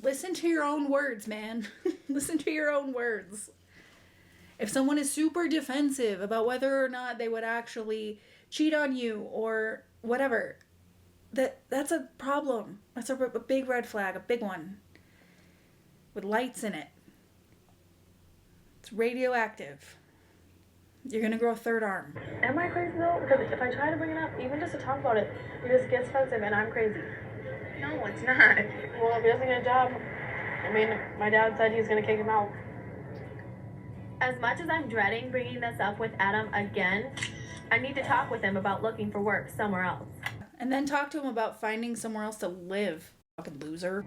Listen to your own words, man. Listen to your own words. If someone is super defensive about whether or not they would actually cheat on you or whatever, that's a problem. That's a big red flag, a big one. With lights in it. It's radioactive. You're gonna grow a third arm. Am I crazy though? Because if I try to bring it up, even just to talk about it, he just gets defensive and I'm crazy. No, it's not. Well, if he doesn't get a job, I mean, my dad said he's gonna kick him out. As much as I'm dreading bringing this up with Adam again, I need to talk with him about looking for work somewhere else. And then talk to him about finding somewhere else to live. Fucking loser.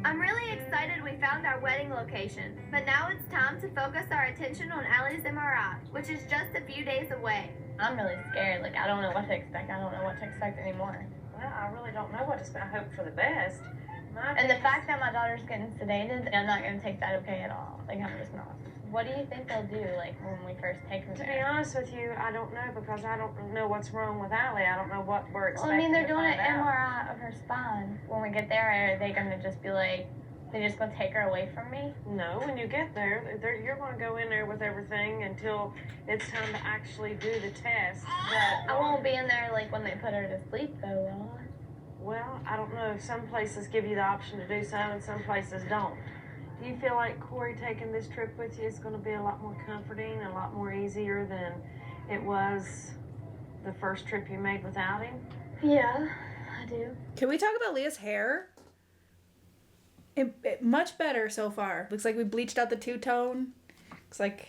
I'm really excited we found our wedding location, but now it's time to focus our attention on Allie's MRI, which is just a few days away. I'm really scared. Like, I don't know what to expect. I don't know what to expect anymore. Well, I really don't know what to expect. I hope for the best. And the fact that my daughter's getting sedated, I'm not going to take that okay at all. Like, I'm just not. What do you think they'll do, like, when we first take her there? To be honest with you, I don't know, because I don't know what's wrong with Allie. I don't know what we're expecting. Well, I mean, they're to doing an find out. MRI of her spine. When we get there, are they going to just be like, they're just going to take her away from me? No, when you get there, you're going to go in there with everything until it's time to actually do the test. But I won't be in there, like, when they put her to sleep, though, will I? Well, I don't know. Some places give you the option to do so, and some places don't. Do you feel like Corey taking this trip with you is going to be a lot more comforting, a lot more easier than it was the first trip you made without him? Yeah, I do. Can we talk about Leah's hair? It much better so far. Looks like we bleached out the two-tone. Looks like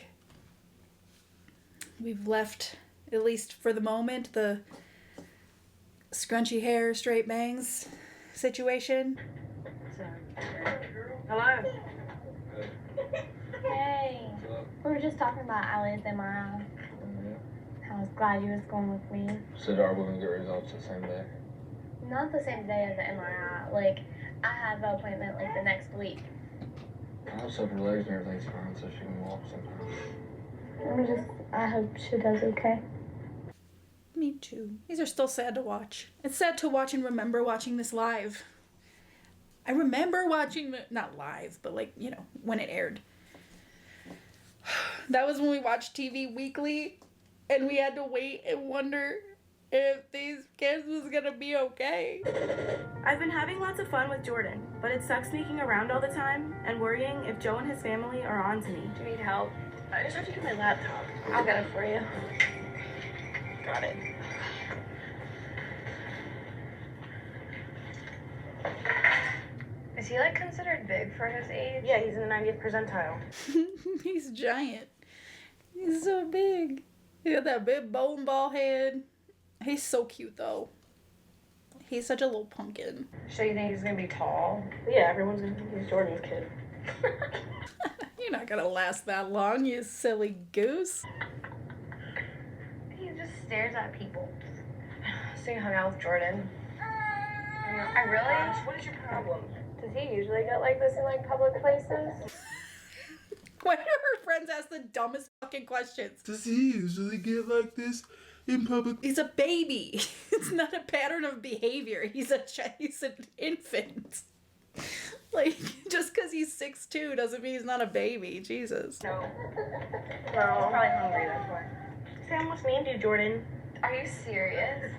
we've left, at least for the moment, the scrunchy hair, straight bangs situation. Hello. Hey. We were just talking about Allie's MRI. I was glad you was going with me. So are we gonna get results the same day? Not the same day as the MRI. Like, I have an appointment, like, the next week. Also, her legs and everything's fine, so she can walk sometime. I hope she does okay. Me too. These are still sad to watch. It's sad to watch and remember watching this live. I remember watching it, not live, but like, you know, when it aired. That was when we watched TV weekly and we had to wait and wonder if these kids was gonna be okay. I've been having lots of fun with Jordan, but it sucks sneaking around all the time and worrying if Joe and his family are on to me. Do you need help? I just have to get my laptop. I'll get it for you. Got it. Is he, like, considered big for his age? Yeah, he's in the 90th percentile. He's giant. He's so big. He got that big bone ball head. He's so cute though. He's such a little pumpkin. So you think he's gonna be tall? Yeah, everyone's gonna think he's Jordan's kid. You're not gonna last that long, you silly goose. He just stares at people. So you hung out with Jordan? I really? What is your problem? Does he usually get like this in like public places? Why do her friends ask the dumbest fucking questions? Does he usually get like this in public? He's a baby. It's not a pattern of behavior. He's an infant. Like, just because he's 6'2" doesn't mean he's not a baby. Jesus. No. No. I'm probably hungry, that's why. See, I almost named you Jordan. Are you serious?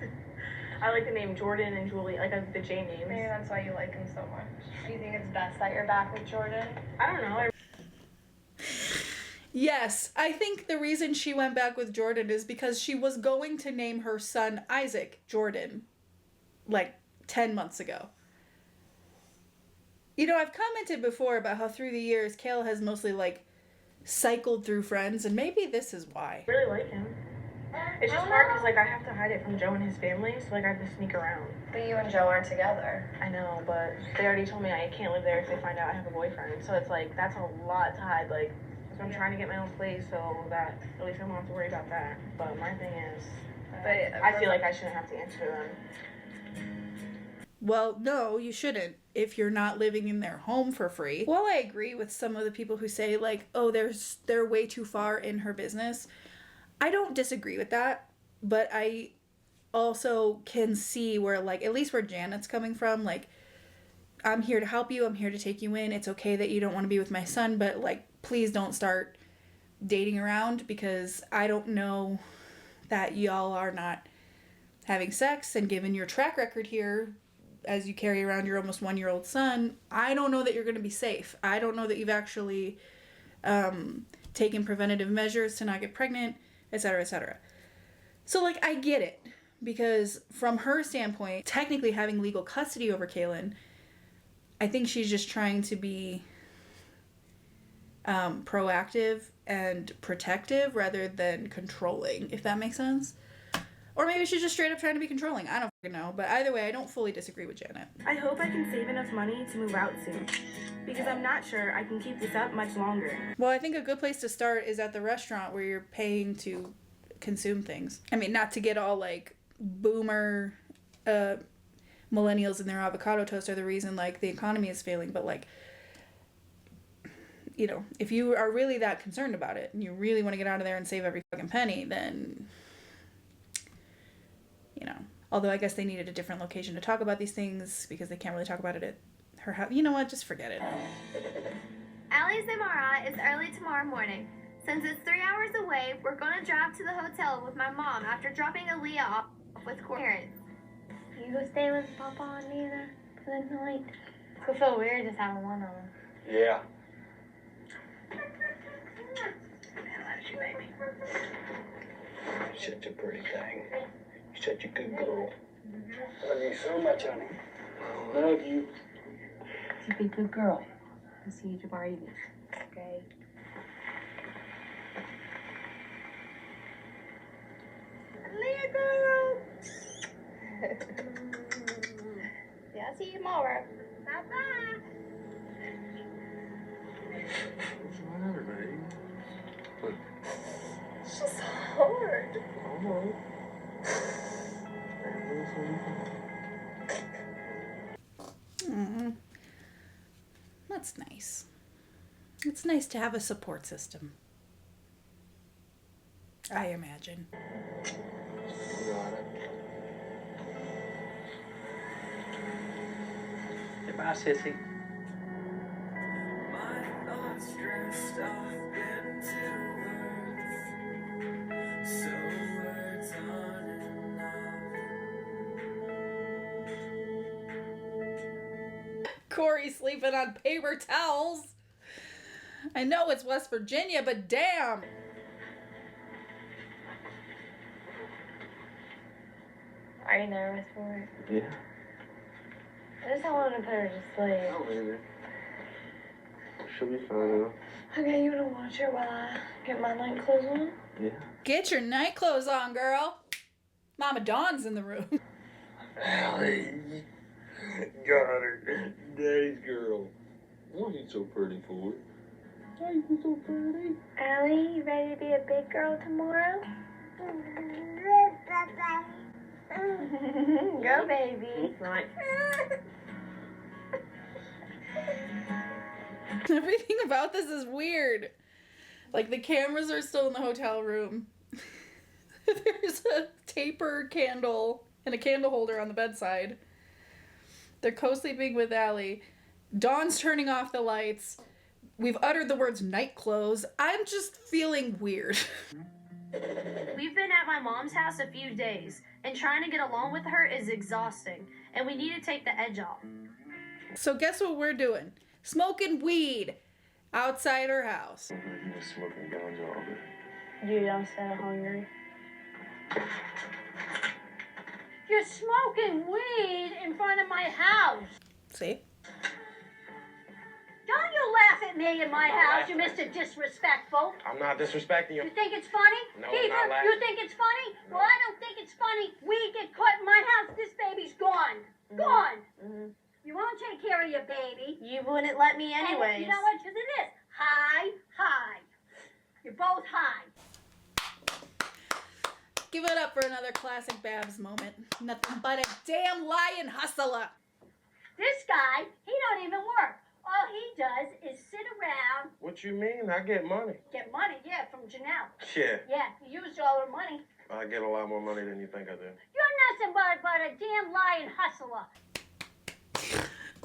I like the name Jordan and Julie, like the J names. Maybe that's why you like him so much. Do you think it's best that you're back with Jordan? I don't know. Yes, I think the reason she went back with Jordan is because she was going to name her son Isaac Jordan, like 10 months ago. You know, I've commented before about how through the years, Kayla has mostly, like, cycled through friends, and maybe this is why. I really like him. It's just hard because, like, I have to hide it from Joe and his family, so, like, I have to sneak around. But you and Joe aren't together. I know, but they already told me I can't live there if they find out I have a boyfriend. So it's, like, that's a lot to hide. Like, so I'm trying to get my own place so that at least I don't have to worry about that. But my thing is, I feel like I shouldn't have to answer them. Well, no, you shouldn't if you're not living in their home for free. While I agree with some of the people who say, like, oh, they're way too far in her business, I don't disagree with that, but I also can see where, like, at least where Janet's coming from, like, I'm here to help you, I'm here to take you in, it's okay that you don't want to be with my son, but, like, please don't start dating around, because I don't know that y'all are not having sex, and given your track record here, as you carry around your almost 1-year-old son, I don't know that you're going to be safe. I don't know that you've actually taken preventative measures to not get pregnant, etc., etc. So, like, I get it, because from her standpoint, technically having legal custody over Kaylin, I think she's just trying to be proactive and protective rather than controlling, if that makes sense. Or maybe she's just straight up trying to be controlling. I don't fucking know. But either way, I don't fully disagree with Janet. I hope I can save enough money to move out soon, because I'm not sure I can keep this up much longer. Well, I think a good place to start is at the restaurant where you're paying to consume things. I mean, not to get all, like, boomer millennials and their avocado toast are the reason, like, the economy is failing, but, like, you know, if you are really that concerned about it and you really want to get out of there and save every fucking penny, then, you know, although I guess they needed a different location to talk about these things because they can't really talk about it at her house. You know what? Just forget it. Allie's MRI is early tomorrow morning. Since it's 3 hours away, we're going to drive to the hotel with my mom after dropping Aaliyah off with Corey's parents. You go stay with Papa and Nina for the night. It's gonna feel weird just having one on. Yeah. I love you, baby. You're such a pretty thing. You're such a good girl. Love you so much, honey. Love you. To be a good girl. And see you tomorrow evening. Okay. Aaliyah girl! Yeah, I'll see you tomorrow. Bye-bye. What's the matter, babe? It's just hard. That's nice. It's nice to have a support system. I imagine. Goodbye, sissy. Corey sleeping on paper towels. I know it's West Virginia, but damn. Are you nervous for it? Yeah. I just don't want to put her to sleep. Oh, baby. She'll be fine now. Okay, you wanna watch her while I get my night clothes on? Yeah. Get your night clothes on, girl. Mama Dawn's in the room. Allie. Got her. Daddy's girl. Why are you so pretty for it? Why are you so pretty? Allie, you ready to be a big girl tomorrow? Go, baby. Right. Everything about this is weird. Like, the cameras are still in the hotel room. There's a taper candle and a candle holder on the bedside. They're co-sleeping with Allie. Dawn's turning off the lights. We've uttered the words night clothes. I'm just feeling weird. We've been at my mom's house a few days, and trying to get along with her is exhausting, and we need to take the edge off. So guess what we're doing? Smoking weed outside her house. You been smoking guns all day. Dude, I'm so hungry. You're smoking weed in front of my house. See? Don't you laugh at me in my house, you Mr. Disrespectful. I'm not disrespecting you. You think it's funny? No, Kiefer, I'm not laughing. you think it's funny? Well, I don't think it's funny. We get caught in my house, this baby's gone. Gone. You won't take care of your baby. You wouldn't let me And anyways. you know what? Because it is. High. You're both high. Give it up for another classic Babs moment. Nothing but a damn lion hustalah. This guy, he don't even work. All he does is sit around, What you mean? I get money. get money, yeah, from Janelle. Yeah, Yeah, he used all her money. I get a lot more money than you think I do. You're nothing but a damn lion hustler.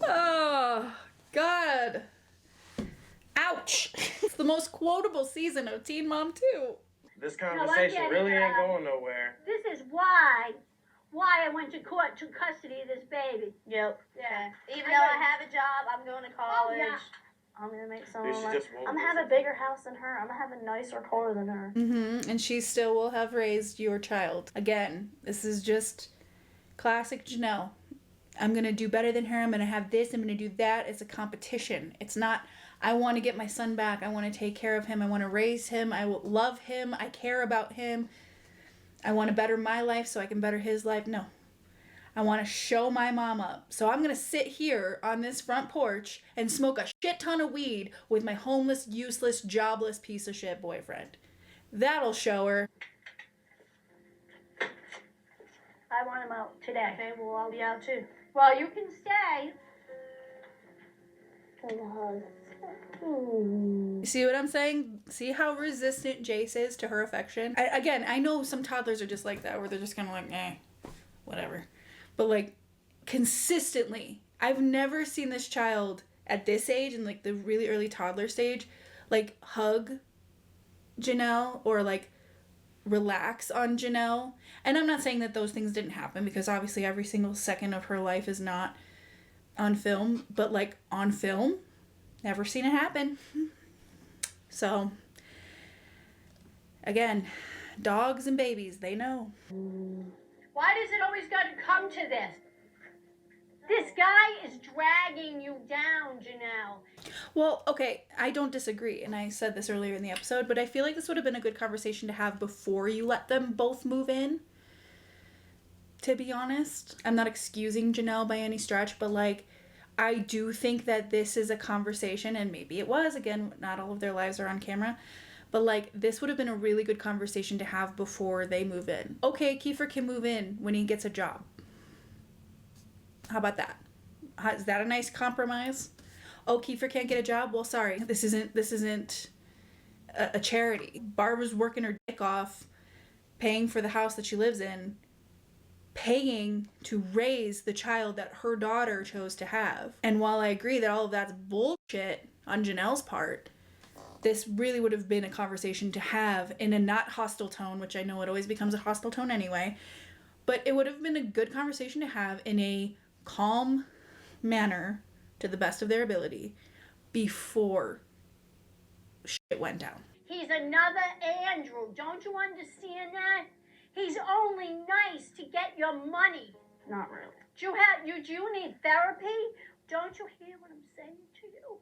Oh, God. Ouch. It's the most quotable season of Teen Mom 2. This I conversation get it, really ain't going nowhere. This is why I went to court, took custody of this baby. Yep. Yeah. Even though I have a job, I'm going to college. yeah. I'm gonna make some. This just won't I'm gonna have a bigger house than her. I'm gonna have a nicer car than her. And she still will have raised your child. Again, this is just classic Janelle. I'm going to do better than her. I'm going to have this. I'm going to do that. It's a competition. It's not, I want to get my son back. I want to take care of him. I want to raise him. I will love him. I care about him. I want to better my life so I can better his life. No. I want to show my mom up. So I'm going to sit here on this front porch and smoke a shit ton of weed with my homeless, useless, jobless piece of shit boyfriend. That'll show her. I want him out today. Okay, well, I'll be out too. Well, you can stay. You see what I'm saying? See how resistant Jace is to her affection? I know some toddlers are just like that, where they're just kind of like, eh, whatever. But, like, consistently, I've never seen this child at this age, in, like, the really early toddler stage, like, hug Janelle or, like, relax on Janelle. And I'm not saying that those things didn't happen, because obviously every single second of her life is not on film. But, like, on film, never seen it happen. So, again, dogs and babies, they know. Why does it always got to come to this? This guy is dragging you down, Janelle. Well, okay, I don't disagree, and I said this earlier in the episode, but I feel like this would have been a good conversation to have before you let them both move in, to be honest. I'm not excusing Janelle by any stretch, but, like, I do think that this is a conversation, and maybe it was, again, not all of their lives are on camera, but, like, this would have been a really good conversation to have before they move in. Okay, Kiefer can move in when he gets a job. How about that? Is that a nice compromise? Oh, Kiefer can't get a job? Well, sorry. This isn't a charity. Barbara's working her dick off, paying for the house that she lives in, paying to raise the child that her daughter chose to have. And while I agree that all of that's bullshit on Janelle's part, this really would have been a conversation to have in a not hostile tone, which I know it always becomes a hostile tone anyway, but it would have been a good conversation to have in a calm manner to the best of their ability before shit went down. He's another Andrew. Don't you understand that? He's only nice to get your money. Not really. Do you need therapy? Don't you hear what I'm saying to you?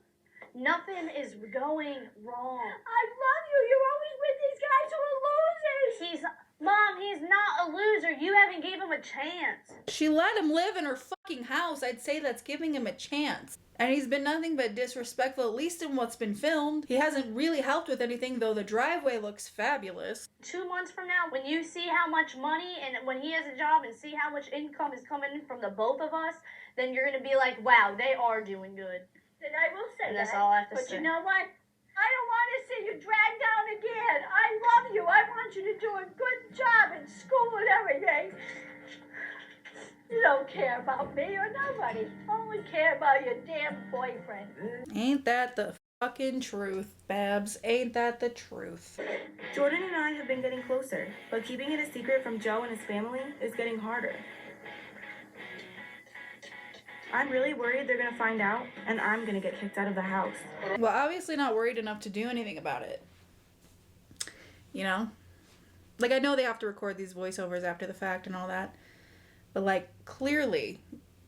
Nothing is going wrong. I love you. You're always with these guys who are losers. Mom, he's not a loser. You haven't gave him a chance. She let him live in her fucking house. I'd say that's giving him a chance. And he's been nothing but disrespectful, at least in what's been filmed. He hasn't really helped with anything, though the driveway looks fabulous. 2 months from now, when you see how much money and when he has a job and see how much income is coming in from the both of us, then you're going to be like, wow, they are doing good. Then I will say And that. that's all I have to but say. you know what? I don't want to see you dragged down again. I love you. I want you to do a good job in school and everything. You don't care about me or nobody. Only care about your damn boyfriend. Ain't that the fucking truth, Babs? Ain't that the truth? Jordan and I have been getting closer, but keeping it a secret from Joe and his family is getting harder. I'm really worried they're gonna find out, and I'm gonna get kicked out of the house. Well, obviously not worried enough to do anything about it. You know? Like, I know they have to record these voiceovers after the fact and all that, but, like, clearly,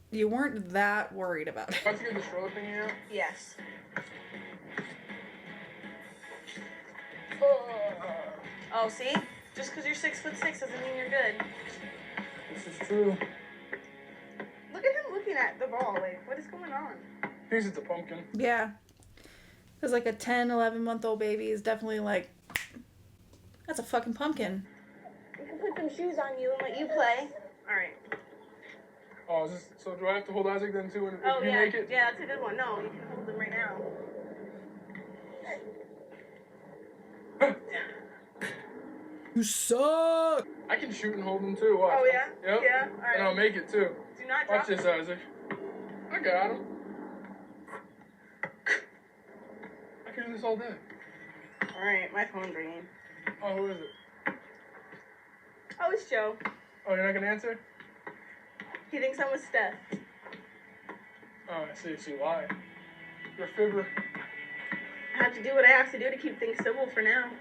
you weren't that worried about it. Let's get this road thing out. Yes. Oh, see? Just because you're 6'6" doesn't mean you're good. This is true. Look at him looking at the ball. Like, what is going on? Thinks it's a pumpkin. Yeah. Because like a 10, 11-month-old baby is definitely like, that's a fucking pumpkin. We can put some shoes on you and let you play. All right. Oh, so do I have to hold Isaac then too? Oh, if you yeah. make it? Yeah, that's a good one. No, you can hold him right now. You suck! I can shoot and hold him too. Watch. Oh, yeah? Yep. Yeah, all right. And I'll make it too. Do not Watch drop this, him. Isaac. I got him. I can do this all day. All right, my phone's ringing. Oh, who is it? Oh, it's Joe. Oh, you're not gonna answer? He thinks I'm with Steph. Oh, I see why. You're a fibber. I have to do what I have to do to keep things civil for now.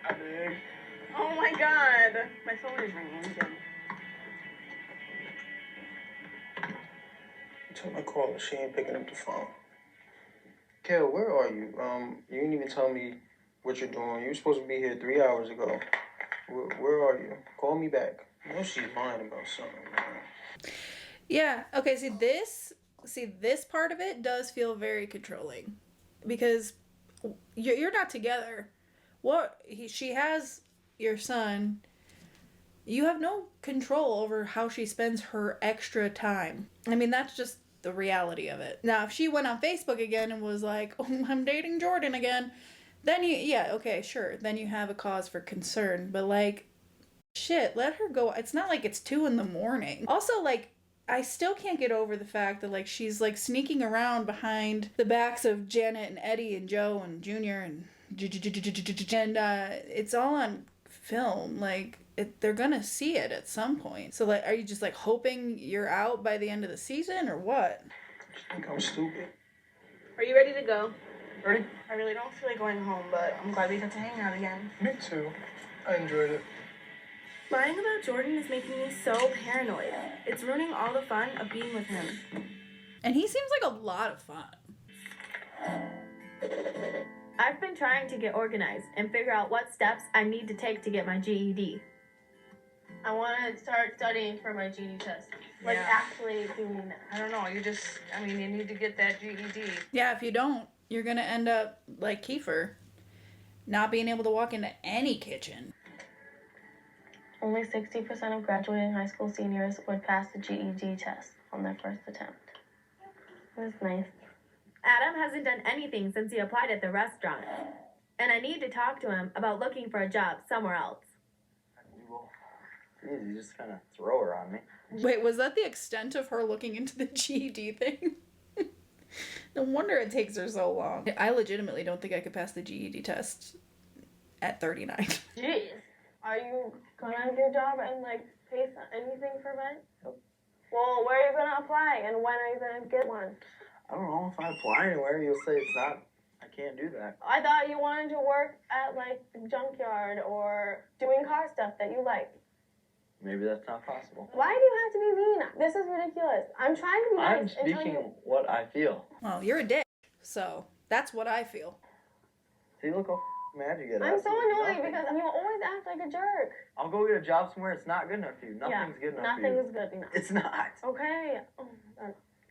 I dig. Oh my god. My phone is ringing again. Tell my caller she ain't picking up the phone. Kale, where are you? You didn't even tell me what you're doing. You were supposed to be here 3 hours ago. Where are you? Call me back. I know she's lying about something, man. Yeah. Okay. See this part of it does feel very controlling, because you're not together. She has your son. You have no control over how she spends her extra time. I mean, that's just the reality of it. Now, if she went on Facebook again and was like, "Oh, I'm dating Jordan again," then okay, sure. Then you have a cause for concern. But like, shit, let her go. It's not like it's 2 a.m. Also, like, I still can't get over the fact that like she's like sneaking around behind the backs of Janet and Eddie and Joe and Junior and it's all on film. Like, they're gonna see it at some point. So like, are you just like hoping you're out by the end of the season or what? I think I'm stupid. Are you ready to go? Ready? I really don't feel like going home, but I'm glad we got to hang out again. Me too. I enjoyed it. Lying about Jordan is making me so paranoid. It's ruining all the fun of being with him. And he seems like a lot of fun. I've been trying to get organized and figure out what steps I need to take to get my GED. I want to start studying for my GED test. Like, Yeah. actually doing that. I don't know. You need to get that GED. Yeah, if you don't, you're gonna end up like Kiefer, not being able to walk into any kitchen. Only 60% of graduating high school seniors would pass the GED test on their first attempt. That's nice. Adam hasn't done anything since he applied at the restaurant. And I need to talk to him about looking for a job somewhere else. You just kind of throw her on me. Wait, was that the extent of her looking into the GED thing? No wonder it takes her so long. I legitimately don't think I could pass the GED test at 39. Jeez. Are you gonna do a job and, like, pay anything for rent? Yep. Well, where are you gonna apply and when are you gonna get one? I don't know. If I apply anywhere, you'll say it's not. I can't do that. I thought you wanted to work at, like, the junkyard or doing car stuff that you like. Maybe that's not possible. Why do you have to be mean? This is ridiculous. I'm trying to be nice I'm and tell speaking you. what I feel. Well, you're a dick, so that's what I feel. See, look how mad you get. I'm so Absolutely annoyed nothing. because you always act like a jerk. I'll go get a job somewhere. It's not good enough for you. Nothing's good enough for you. Nothing is good enough. It's not. Okay. Oh,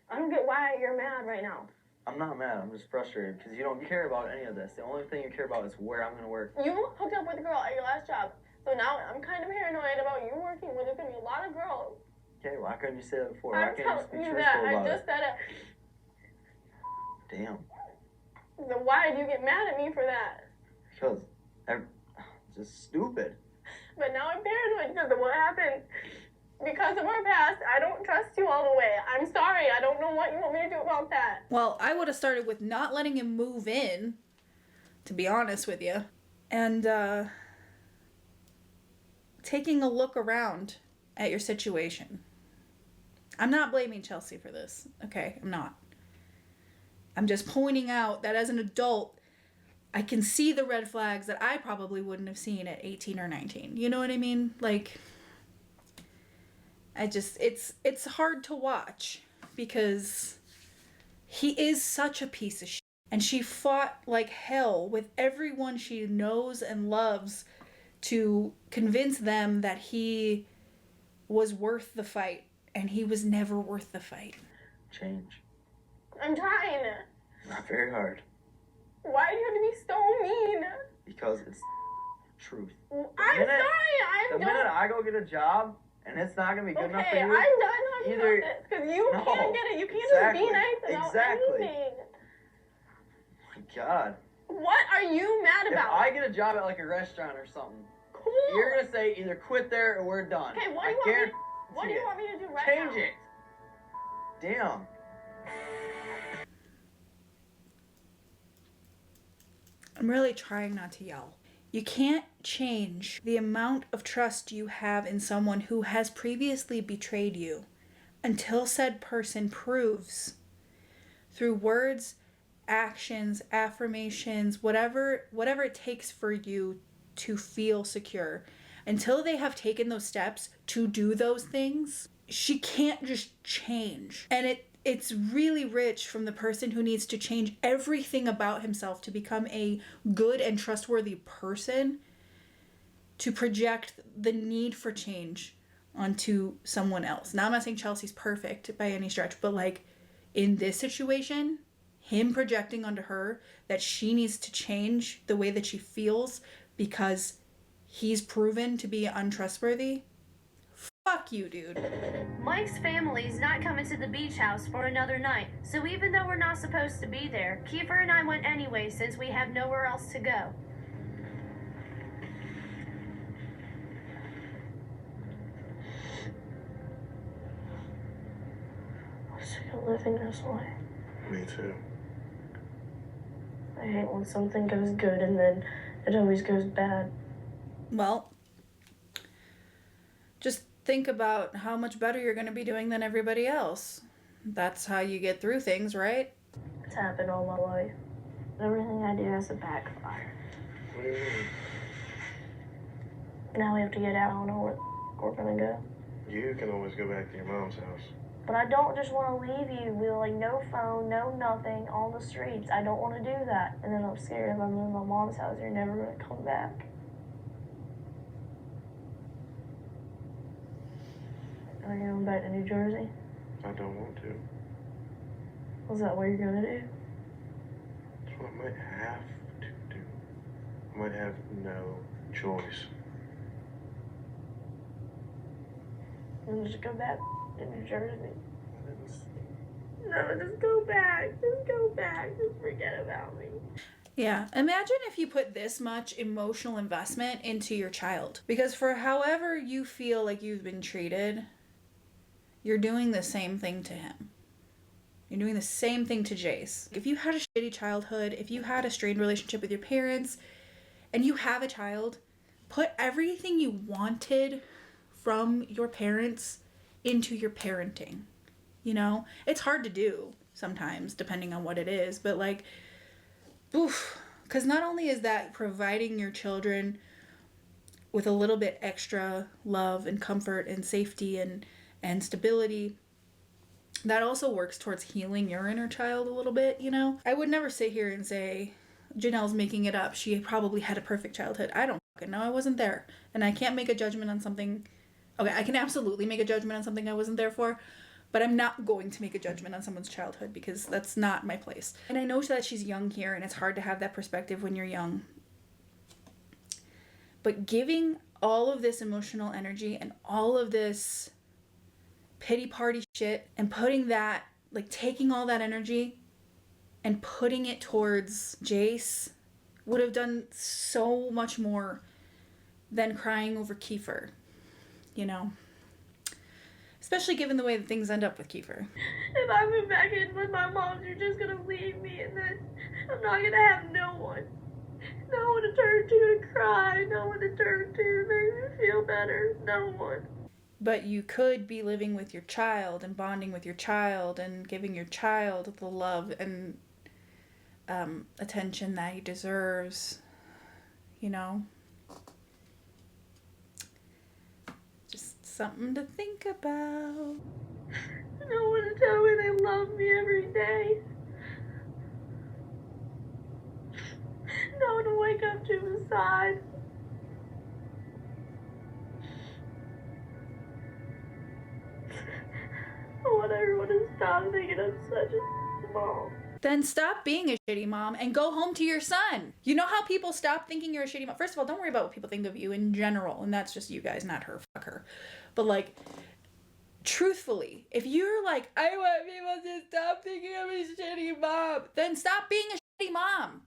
I don't get why you're mad right now. I'm not mad. I'm just frustrated because you don't care about any of this. The only thing you care about is where I'm going to work. You hooked up with a girl at your last job. So now I'm kind of paranoid about you working with there's going to be a lot of girls. Okay, why couldn't you say that before? Why I'm can't you just be telling you truthful that. I about just it? said it. Damn. So why did you get mad at me for that? Because just stupid. But now I'm paranoid because of what happened. Because of our past, I don't trust you all the way. I'm sorry. I don't know what you want me to do about that. Well, I would have started with not letting him move in, to be honest with you. And, taking a look around at your situation. I'm not blaming Chelsea for this, okay? I'm not. I'm just pointing out that as an adult, I can see the red flags that I probably wouldn't have seen at 18 or 19. You know what I mean? Like, it's hard to watch because he is such a piece of shit. And she fought like hell with everyone she knows and loves to convince them that he was worth the fight. And he was never worth the fight. Change. I'm trying. Not very hard. Why do you have to be so mean? Because it's truth. I'm sorry, The minute I go get a job, and it's not going to be good enough for Okay, you. I'm done talking about this, because you can't get it. You can't just be nice about anything. My God. What are you mad If about? I get a job at like a restaurant or something, Cool. you're going to say either quit there or we're done. Okay, what do you want me to do right now? Change it. Damn. I'm really trying not to yell. You can't change the amount of trust you have in someone who has previously betrayed you until said person proves through words, actions, affirmations, whatever it takes for you to feel secure. Until they have taken those steps to do those things, she can't just change. And it's really rich from the person who needs to change everything about himself to become a good and trustworthy person to project the need for change onto someone else. Now, I'm not saying Chelsea's perfect by any stretch, but like in this situation, him projecting onto her that she needs to change the way that she feels because he's proven to be untrustworthy. Fuck you, dude. Mike's family's not coming to the beach house for another night, so even though we're not supposed to be there, Kiefer and I went anyway since we have nowhere else to go. I'm sick of living this way. Me too. I hate when something goes good and then it always goes bad. Well, just think about how much better you're going to be doing than everybody else. That's how you get through things, right? It's happened all my life. Everything I do has a backfire. What do you mean? Now we have to get out. I don't know where we're gonna go. You can always go back to your mom's house. But I don't just want to leave you with like no phone, no nothing, on the streets. I don't want to do that. And then I'm scared if I'm in my mom's house, you're never gonna come back. Are you going back to New Jersey? I don't want to. Is that what you're gonna do? That's what I might have to do. I might have no choice. And just go back to New Jersey. No, just go back. Just go back. Just forget about me. Yeah, imagine if you put this much emotional investment into your child. Because for however you feel like you've been treated, you're doing the same thing to him. You're doing the same thing to Jace. If you had a shitty childhood, if you had a strained relationship with your parents, and you have a child, put everything you wanted from your parents into your parenting. You know? It's hard to do sometimes, depending on what it is, but like, oof. Because not only is that providing your children with a little bit extra love and comfort and safety and stability, that also works towards healing your inner child a little bit, you know? I would never sit here and say, Janelle's making it up. She probably had a perfect childhood. I don't fucking know. I wasn't there. And I can't make a judgment on something. Okay, I can absolutely make a judgment on something I wasn't there for, but I'm not going to make a judgment on someone's childhood because that's not my place. And I know that she's young here and it's hard to have that perspective when you're young. But giving all of this emotional energy and all of this pity party shit and putting that, like taking all that energy and putting it towards Jace would have done so much more than crying over Kiefer, you know? Especially given the way that things end up with Kiefer. If I move back in with my mom, you're just gonna leave me and then I'm not gonna have no one. No one to turn to cry, no one to turn to make me feel better, no one. But you could be living with your child and bonding with your child and giving your child the love and attention that he deserves, you know? Just something to think about. No one to tell me they love me every day. I come to his side. I want everyone to stop thinking I'm such a mom. Then stop being a shitty mom and go home to your son. You know how people stop thinking you're a shitty mom? First of all, don't worry about what people think of you in general. And that's just you guys, not her. Fuck her. But like, truthfully, if you're like, I want people to stop thinking I'm a shitty mom, then stop being a shitty mom.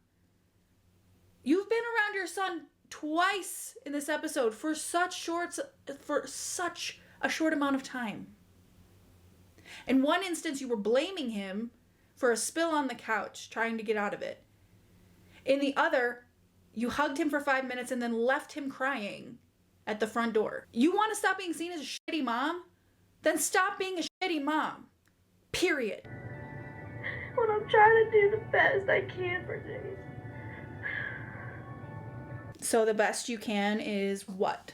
You've been around your son twice in this episode for such a short amount of time. In one instance, you were blaming him for a spill on the couch, trying to get out of it. In the other, you hugged him for 5 minutes and then left him crying at the front door. You want to stop being seen as a shitty mom? Then stop being a shitty mom. Period. When I'm trying to do the best I can for Jace. So the best you can is what?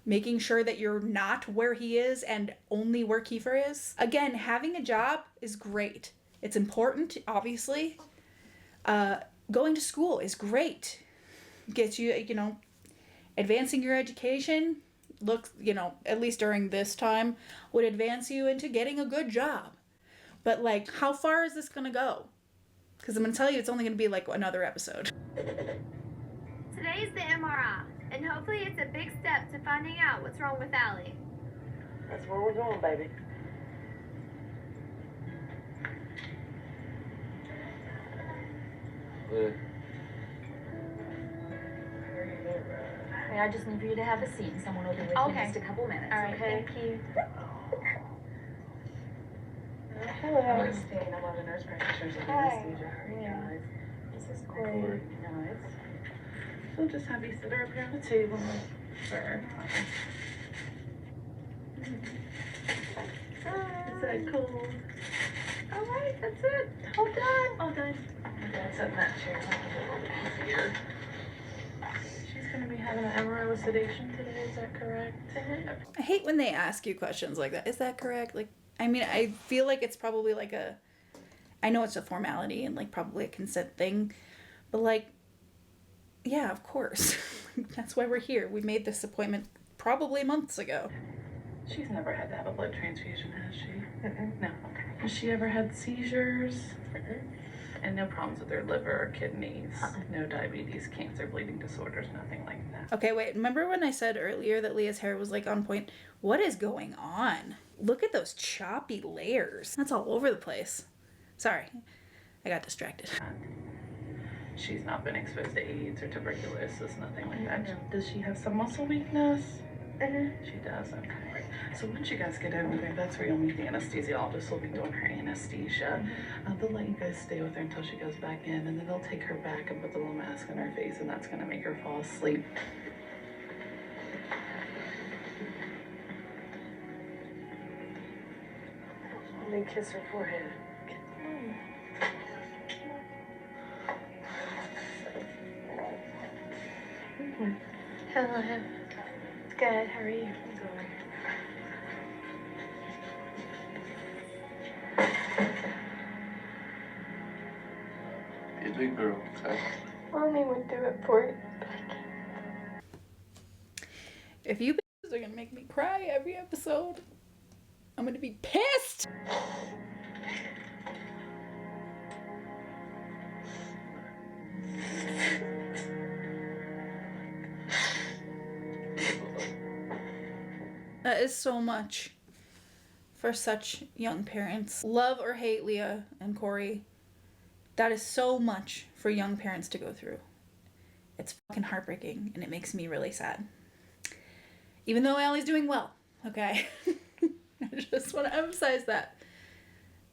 Making sure that you're not where he is and only where Kiefer is. Again, having a job is great. It's important, obviously. Going to school is great. Gets you, advancing your education, at least during this time, would advance you into getting a good job. But like, how far is this gonna go? Because I'm gonna tell you, it's only gonna be like another episode. Today's the MRI, and hopefully it's a big step to finding out what's wrong with Allie. That's where we're going, baby. Hey, I just need for you to have a seat and someone will be with you in just a couple minutes. All right, Okay? thank you. Hello. I'm staying. I'm one of the nurse practitioners at the anesthesia. How are you guys? This is Corey. Nice. We'll just have you sit her up here on the table. Sure. Is that cool? All right, that's it. All done. All done. My dad sat in that chair. It's a little bit easier. She's going to be having an MRI with sedation today. Is that correct? I hate when they ask you questions like that. Is that correct? Like, I mean, I feel like it's probably like I know it's a formality and like probably a consent thing, but like, yeah, of course. That's why we're here. We made this appointment probably months ago. She's never had to have a blood transfusion, has she? No. Has she ever had seizures? And no problems with her liver or kidneys? No diabetes, cancer, bleeding disorders, nothing like that. Okay, wait. Remember when I said earlier that Leah's hair was like on point? What is going on? Look at those choppy layers. That's all over the place. Sorry, I got distracted. She's not been exposed to AIDS or tuberculosis, nothing like that. Does she have some muscle weakness? She does, okay. So once you guys get over there, that's where you'll meet the anesthesiologist. Will be doing her anesthesia. They'll let you guys stay with her until she goes back in, and then they'll take her back and put the little mask on her face, and that's gonna make her fall asleep. Let me kiss her forehead. Hello. Good, how are you? Be a big girl, okay? Mommy would do it for you. If you bitches are gonna make me cry every episode, I'm gonna be pissed! That is so much for such young parents. Love or hate Leah and Corey, that is so much for young parents to go through. It's fucking heartbreaking and it makes me really sad. Even though Allie's doing well, okay? I just want to emphasize that.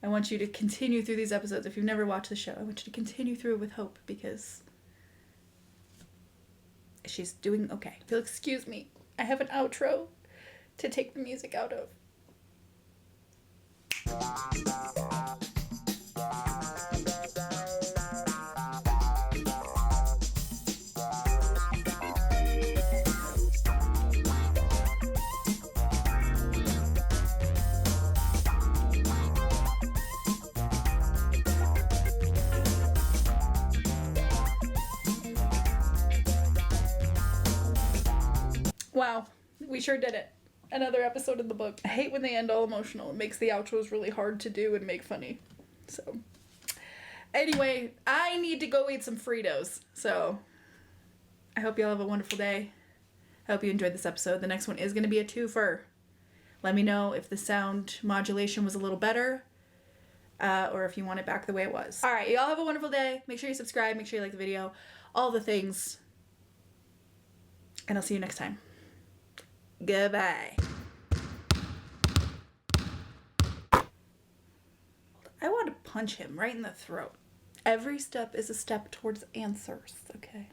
I want you to continue through these episodes. If you've never watched the show, I want you to continue through with hope because she's doing okay. If you'll excuse me, I have an outro to take the music out of. Wow, we sure did it. Another episode in the book. I hate when they end all emotional. It makes the outros really hard to do and make funny. So, anyway, I need to go eat some Fritos. So, I hope y'all have a wonderful day. I hope you enjoyed this episode. The next one is going to be a twofer. Let me know if the sound modulation was a little better, or if you want it back the way it was. All right, y'all have a wonderful day. Make sure you subscribe. Make sure you like the video. All the things. And I'll see you next time. Goodbye. I want to punch him right in the throat. Every step is a step towards answers, okay?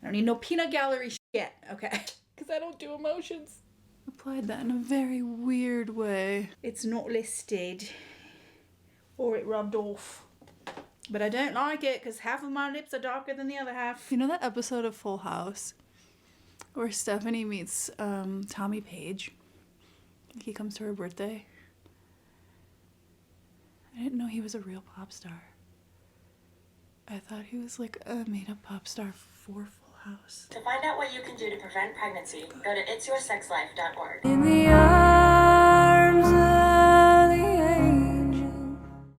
I don't need no peanut gallery shit, okay? Because I don't do emotions. Applied that in a very weird way. It's not listed. Or it rubbed off. But I don't like it because half of my lips are darker than the other half. You know that episode of Full House where Stephanie meets Tommy Page? He comes to her birthday. I didn't know he was a real pop star. I thought he was like a made-up pop star for Full House. To find out what you can do to prevent pregnancy, go to itsyoursexlife.org. In the